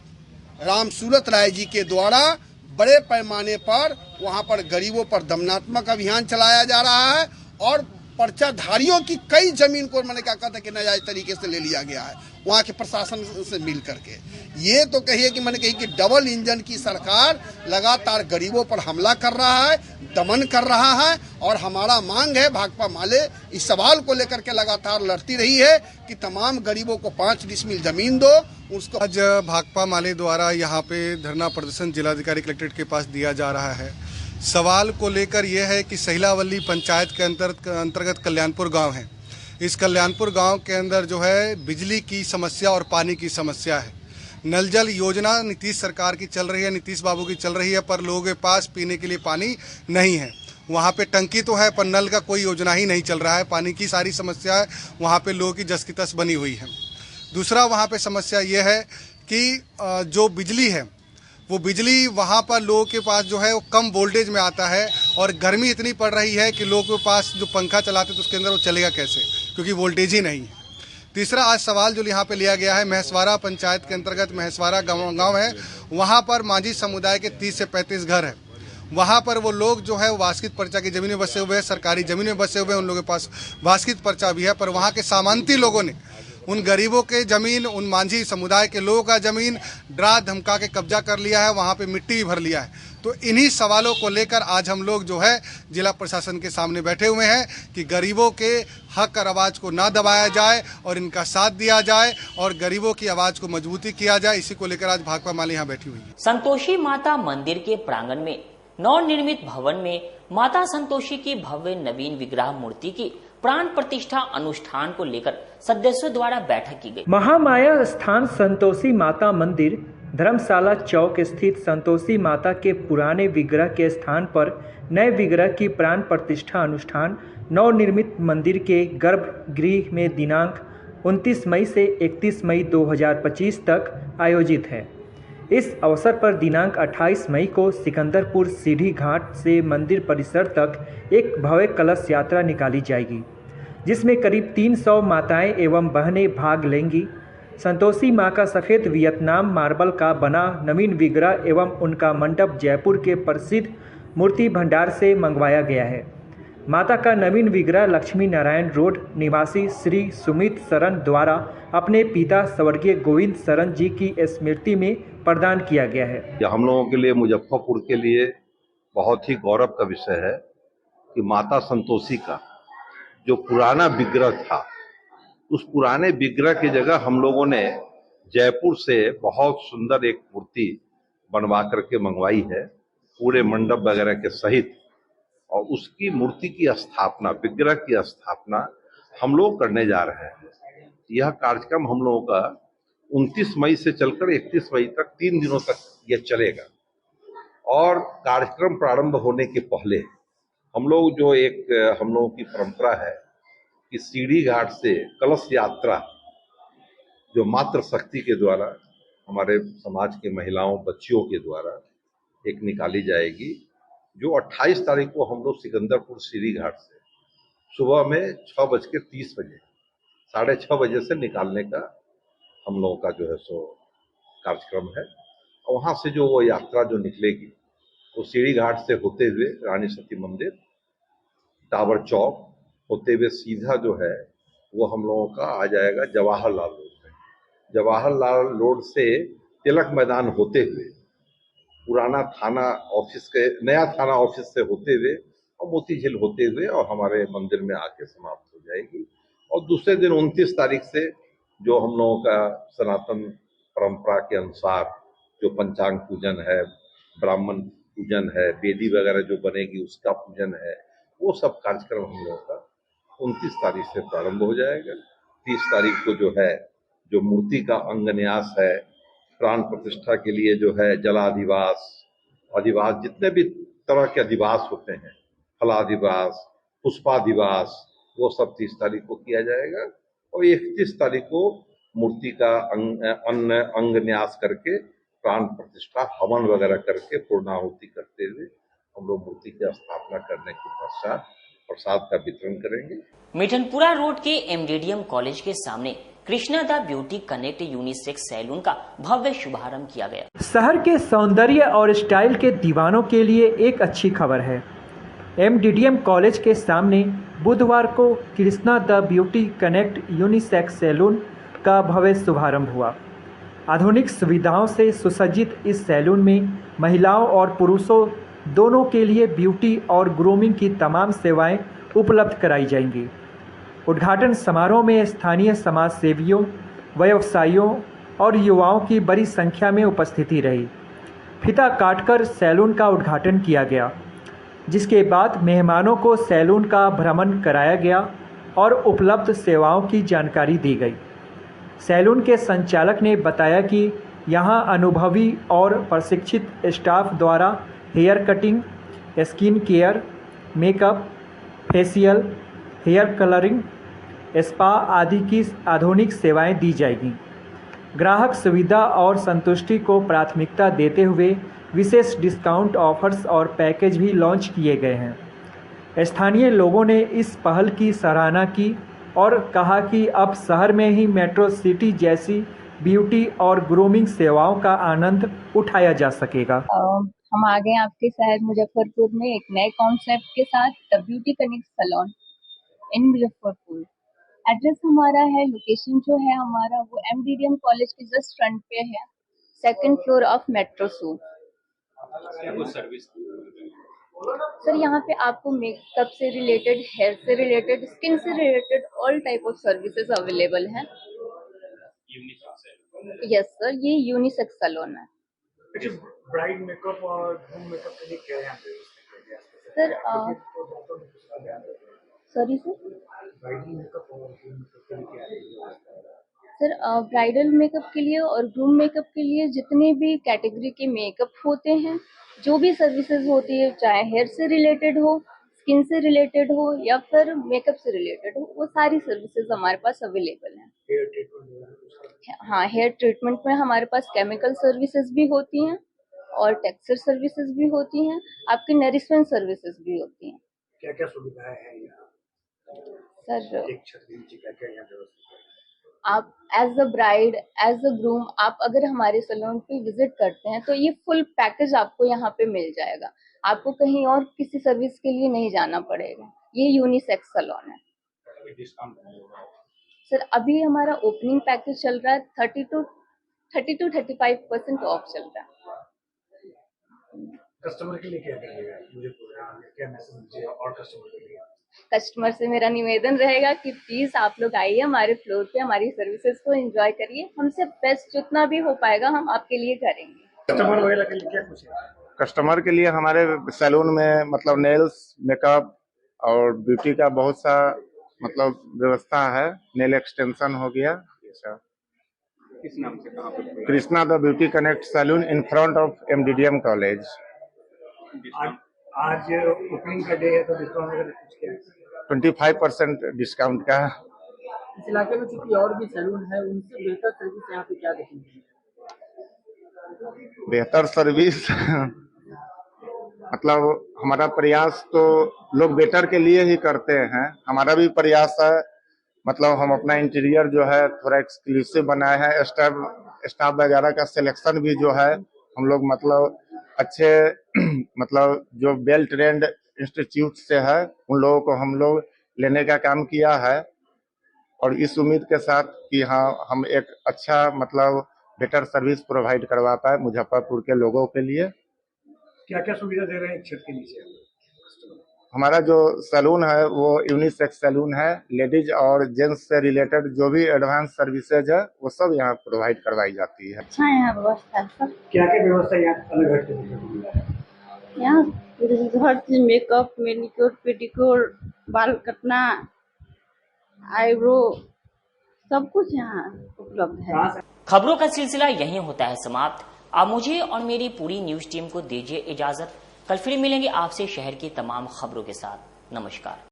राम सूरत राय जी के द्वारा बड़े पैमाने पर वहां पर गरीबों पर दमनात्मक अभियान चलाया जा रहा है और पर्चाधारियों की कई जमीन को मैंने क्या कहा था कि नाजायज तरीके से ले लिया गया है वहाँ के प्रशासन से मिल करके। ये तो कहिए कि मैंने कही कि डबल इंजन की सरकार लगातार गरीबों पर हमला कर रहा है, दमन कर रहा है और हमारा मांग है, भाकपा माले इस सवाल को लेकर के लगातार लड़ती रही है कि तमाम गरीबों को 5 डिसमिल जमीन दो। उसको आज भाकपा माले द्वारा यहाँ पे धरना प्रदर्शन जिलाधिकारी कलेक्ट्रेट के पास दिया जा रहा है। सवाल को लेकर यह है कि सहिलावल्ली पंचायत के अंतर्गत कल्याणपुर गांव है। इस कल्याणपुर गांव के अंदर जो है बिजली की समस्या और पानी की समस्या है। नल जल योजना नीतीश सरकार की चल रही है, नीतीश बाबू की चल रही है, पर लोगों के पास पीने के लिए पानी नहीं है। वहाँ पे टंकी तो है पर नल का कोई योजना ही नहीं चल रहा है। पानी की सारी समस्या है, वहाँ पे लोगों की जस की तस बनी हुई है। दूसरा वहाँ पे समस्या ये है कि जो बिजली है वो बिजली वहाँ पर लोगों के पास जो है वो कम वोल्टेज में आता है और गर्मी इतनी पड़ रही है कि लोगों के पास जो पंखा चलाते तो उसके अंदर वो चलेगा कैसे, क्योंकि वोल्टेज ही नहीं है। तीसरा आज सवाल जो यहाँ पे लिया गया है, महेशवाड़ा पंचायत के अंतर्गत महेशवाड़ा गांव है, वहाँ पर माझी समुदाय के 30 से 35 घर है। वहाँ पर वो लोग जो है वास्कित पर्चा की ज़मीन में बसे हुए हैं, सरकारी ज़मीन में बसे हुए हैं, उन लोगों के पास वास्कित पर्चा भी है, पर वहाँ के सामंती लोगों ने उन गरीबों के ज़मीन, उन मांझी समुदाय के लोगों का ज़मीन डरा धमका के कब्जा कर लिया है, वहाँ पे मिट्टी भी भर लिया है। तो इन्हीं सवालों को लेकर आज हम लोग जो है जिला प्रशासन के सामने बैठे हुए हैं कि गरीबों के हक और आवाज़ को ना दबाया जाए और इनका साथ दिया जाए और गरीबों की आवाज़ को मजबूती किया जाए। इसी को लेकर आज भाकपा माले यहाँ बैठी हुई है। संतोषी माता मंदिर के प्रांगण में नवनिर्मित भवन में माता संतोषी की भव्य नवीन विग्रह मूर्ति की प्राण प्रतिष्ठा अनुष्ठान को लेकर सदस्यों द्वारा बैठक की गई। महामाया स्थान संतोषी माता मंदिर धर्मशाला चौक स्थित संतोषी माता के पुराने विग्रह के स्थान पर नए विग्रह की प्राण प्रतिष्ठा अनुष्ठान नवनिर्मित मंदिर के गर्भगृह में दिनांक 29 मई से 31 मई 2025 तक आयोजित है। इस अवसर पर दिनांक 28 मई को सिकंदरपुर सीढ़ी घाट से मंदिर परिसर तक एक भव्य कलश यात्रा निकाली जाएगी, जिसमें करीब 300 माताएं एवं बहनें भाग लेंगी। संतोषी मां का सफ़ेद वियतनाम मार्बल का बना नवीन विग्रह एवं उनका मंडप जयपुर के प्रसिद्ध मूर्ति भंडार से मंगवाया गया है। माता का नवीन विग्रह लक्ष्मी नारायण रोड निवासी श्री सुमित शरण द्वारा अपने पिता स्वर्गीय गोविंद शरण जी की स्मृति में प्रदान किया गया है। हम लोगों के लिए, मुजफ्फरपुर के लिए बहुत ही गौरव का विषय है कि माता संतोषी का जो पुराना विग्रह था उस पुराने विग्रह की जगह हम लोगों ने जयपुर से बहुत सुंदर एक मूर्ति बनवा करके मंगवाई है, पूरे मंडप वगैरह के सहित, और उसकी मूर्ति की स्थापना, विग्रह की स्थापना हम लोग करने जा रहे हैं। यह कार्यक्रम हम लोगों का 29 मई से चलकर 31 मई तक 3 दिनों तक यह चलेगा। और कार्यक्रम प्रारंभ होने के पहले हम लोग जो एक हम लोगों की परंपरा है कि सीढ़ी घाट से कलश यात्रा जो मातृ शक्ति के द्वारा, हमारे समाज के महिलाओं बच्चियों के द्वारा एक निकाली जाएगी, जो 28 तारीख को हम लोग सिकंदरपुर सीढ़ी घाट से सुबह में 6:30 बजे 6:30 बजे से निकालने का हम लोगों का जो है सो कार्यक्रम है। और वहाँ से जो वो यात्रा जो निकलेगी वो सीढ़ी घाट से होते हुए रानी सती मंदिर, टावर चौक होते हुए सीधा जो है वो हम लोगों का आ जाएगा जवाहरलाल रोड में। जवाहरलाल रोड से तिलक मैदान होते हुए पुराना थाना ऑफिस के, नया थाना ऑफिस से होते हुए और मोती झील होते हुए और हमारे मंदिर में आके समाप्त हो जाएगी। और दूसरे दिन 29 तारीख से जो हम लोगों का सनातन परंपरा के अनुसार जो पंचांग पूजन है, ब्राह्मण पूजन है, वेदी वगैरह जो बनेगी उसका पूजन है, वो सब कार्यक्रम हम लोगों का 29 तारीख से प्रारंभ हो जाएगा। 30 तारीख को जो है जो मूर्ति का अंगन्यास है, प्राण प्रतिष्ठा के लिए जो है जलाधिवास, अधिवास, जितने भी तरह के अधिवास होते हैं, फलाधिवास, पुष्पाधिवास, वो सब 30 तारीख को किया जाएगा। और 31 तारीख को मूर्ति का अंगन्यास करके प्राण प्रतिष्ठा हवन वगैरह करके पूर्णाहुति करते हुए हम लोग मूर्ति की स्थापना करने के पश्चात प्रसाद का वितरण करेंगे। मिठनपुरा रोड के एमडीडीएम कॉलेज के सामने Krishna the beauty connect unisex salon का भव्य शुभारंभ किया गया। शहर के सौंदर्य और स्टाइल के दीवानों के लिए एक अच्छी खबर है। एमडीडीएम कॉलेज के सामने बुधवार को Krishna the beauty connect unisex salon का भव्य शुभारंभ हुआ। आधुनिक सुविधाओं से सुसज्जित इस सैलून में महिलाओं और पुरुषों दोनों के लिए ब्यूटी और ग्रूमिंग की तमाम सेवाएं उपलब्ध कराई जाएंगी। उद्घाटन समारोह में स्थानीय समाज सेवियों, व्यवसायियों और युवाओं की बड़ी संख्या में उपस्थिति रही। फीता काटकर सैलून का उद्घाटन किया गया, जिसके बाद मेहमानों को सैलून का भ्रमण कराया गया और उपलब्ध सेवाओं की जानकारी दी गई। सैलून के संचालक ने बताया कि यहां अनुभवी और प्रशिक्षित स्टाफ द्वारा hair cutting, skin care, makeup, facial, hair colouring, spa आदि की आधुनिक सेवाएं दी जाएगी। ग्राहक सुविधा और संतुष्टि को प्राथमिकता देते हुए विशेष डिस्काउंट ऑफर्स और पैकेज भी लॉन्च किए गए हैं। स्थानीय लोगों ने इस पहल की सराहना की और कहा कि अब शहर में ही मेट्रो सिटी जैसी ब्यूटी और ग्रूमिंग सेवाओं का आनंद उठाया जा सकेगा। हम आ गए आपके शहर मुजफ्फरपुर में एक नए कॉन्सेप्ट के साथ, the beauty connect salon in Muzaffarpur. Address हमारा है, लोकेशन जो है हमारा वो एमडीडीएम कॉलेज के जस्ट फ्रंट पे है, 2nd फ्लोर ऑफ मेट्रो सू। सर यहाँ पे आपको मेकअप से रिलेटेड, हेयर से रिलेटेड, स्किन से related all type of services available हैं। यस सर, ये यूनिसेक्स सैलून है। ब्राइड मेकअप और ग्रूम मेकअप के लिए क्या है यहाँ पे? Sir sorry sir, bridal makeup और ग्रूम मेकअप के लिए क्या है? सर ब्राइडल मेकअप के लिए और ग्रूम मेकअप के लिए जितने भी कैटेगरी के मेकअप होते हैं, जो भी सर्विसेज होती है, चाहे हेयर से रिलेटेड हो, स्किन से रिलेटेड हो या फिर मेकअप से रिलेटेड हो, वो सारी सर्विसेज हमारे पास अवेलेबल हैं। Hair treatment? हाँ, हेयर ट्रीटमेंट में हमारे पास केमिकल सर्विसेज भी होती हैं और टेक्सचर सर्विसेज भी होती हैं, आपकी नरिशमेंट सर्विसेज भी होती हैं। क्या क्या सुविधाएं हैं यहाँ सर? एक छत के नीचे क्या क्या यहाँ व्यवस्था? आप as a bride, as a groom, आप अगर हमारे सैलून पे विजिट करते हैं तो ये फुल पैकेज आपको यहाँ पे मिल जाएगा। आपको कहीं और किसी सर्विस के लिए नहीं जाना पड़ेगा। ये यूनिसेक्स सैलून है। सर अभी हमारा ओपनिंग पैकेज चल रहा है, 30-35% ऑफ चल रहा है। कस्टमर के लिए क्या करिएगा? मुझे क्या मैसेज दीजिए और कस्टमर के लिए? कस्टमर से मेरा निवेदन रहेगा कि प्लीज आप लोग आइए हमारे फ्लोर पे, हमारी सर्विसेज को एंजॉय करिए। हमसे बेस्ट जितना भी हो पाएगा हम आपके लिए करेंगे। कस्टमर वगैरह के लिए क्या कुछ है? कस्टमर के लिए हमारे सैलून में मतलब नेल्स, मेकअप और ब्यूटी का बहुत सा मतलब व्यवस्था है। नेल एक्सटेंशन हो गया, ये सब। किस नाम से? कहाँ पे? Krishna the beauty connect salon in front of MDDM college. आज ओपनिंग का डे है तो डिस्काउंट वगैरह कुछ क्या है? 25% डिस्काउंट का। इस इलाके में चूंकि और भी सैलून है, उनसे बेहतर सर्विस यहाँ पे क्या देखेंगे? बेहतर सर्विस मतलब हमारा प्रयास तो लोग बेटर के लिए ही करते हैं। हमारा भी प्रयास है, मतलब हम अपना इंटीरियर जो है थोड़ा एक्सक्लूसिव बनाए हैं। स्टाफ वगैरह का सिलेक्शन भी जो है हम लोग मतलब अच्छे मतलब जो वेल ट्रेंड इंस्टीट्यूट से है उन लोगों को हम लोग लेने का काम किया है, और इस उम्मीद के साथ कि हाँ हम एक अच्छा मतलब बेटर सर्विस प्रोवाइड करवा पाए मुजफ्फरपुर के लोगों के लिए। क्या क्या सुविधा दे रहे हैं एक छत के नीचे? हमारा जो सैलून है वो यूनिसेक्स सैलून है। लेडीज और जेंट्स से रिलेटेड जो भी एडवांस सर्विसेज है वो सब यहाँ प्रोवाइड करवाई जाती है। अच्छा यहाँ व्यवस्था है सर? क्या क्या व्यवस्था यहाँ अलग है? यहाँ हर चीज, मेकअप, मैनिक्योर, पेडिक्योर, बाल कटना, आईब्रो, सब कुछ यहाँ उपलब्ध है। खबरों का सिलसिला यहीं होता है समाप्त। आप मुझे और मेरी पूरी न्यूज टीम को दीजिए इजाजत। कल फिर मिलेंगे आपसे शहर की तमाम खबरों के साथ। नमस्कार।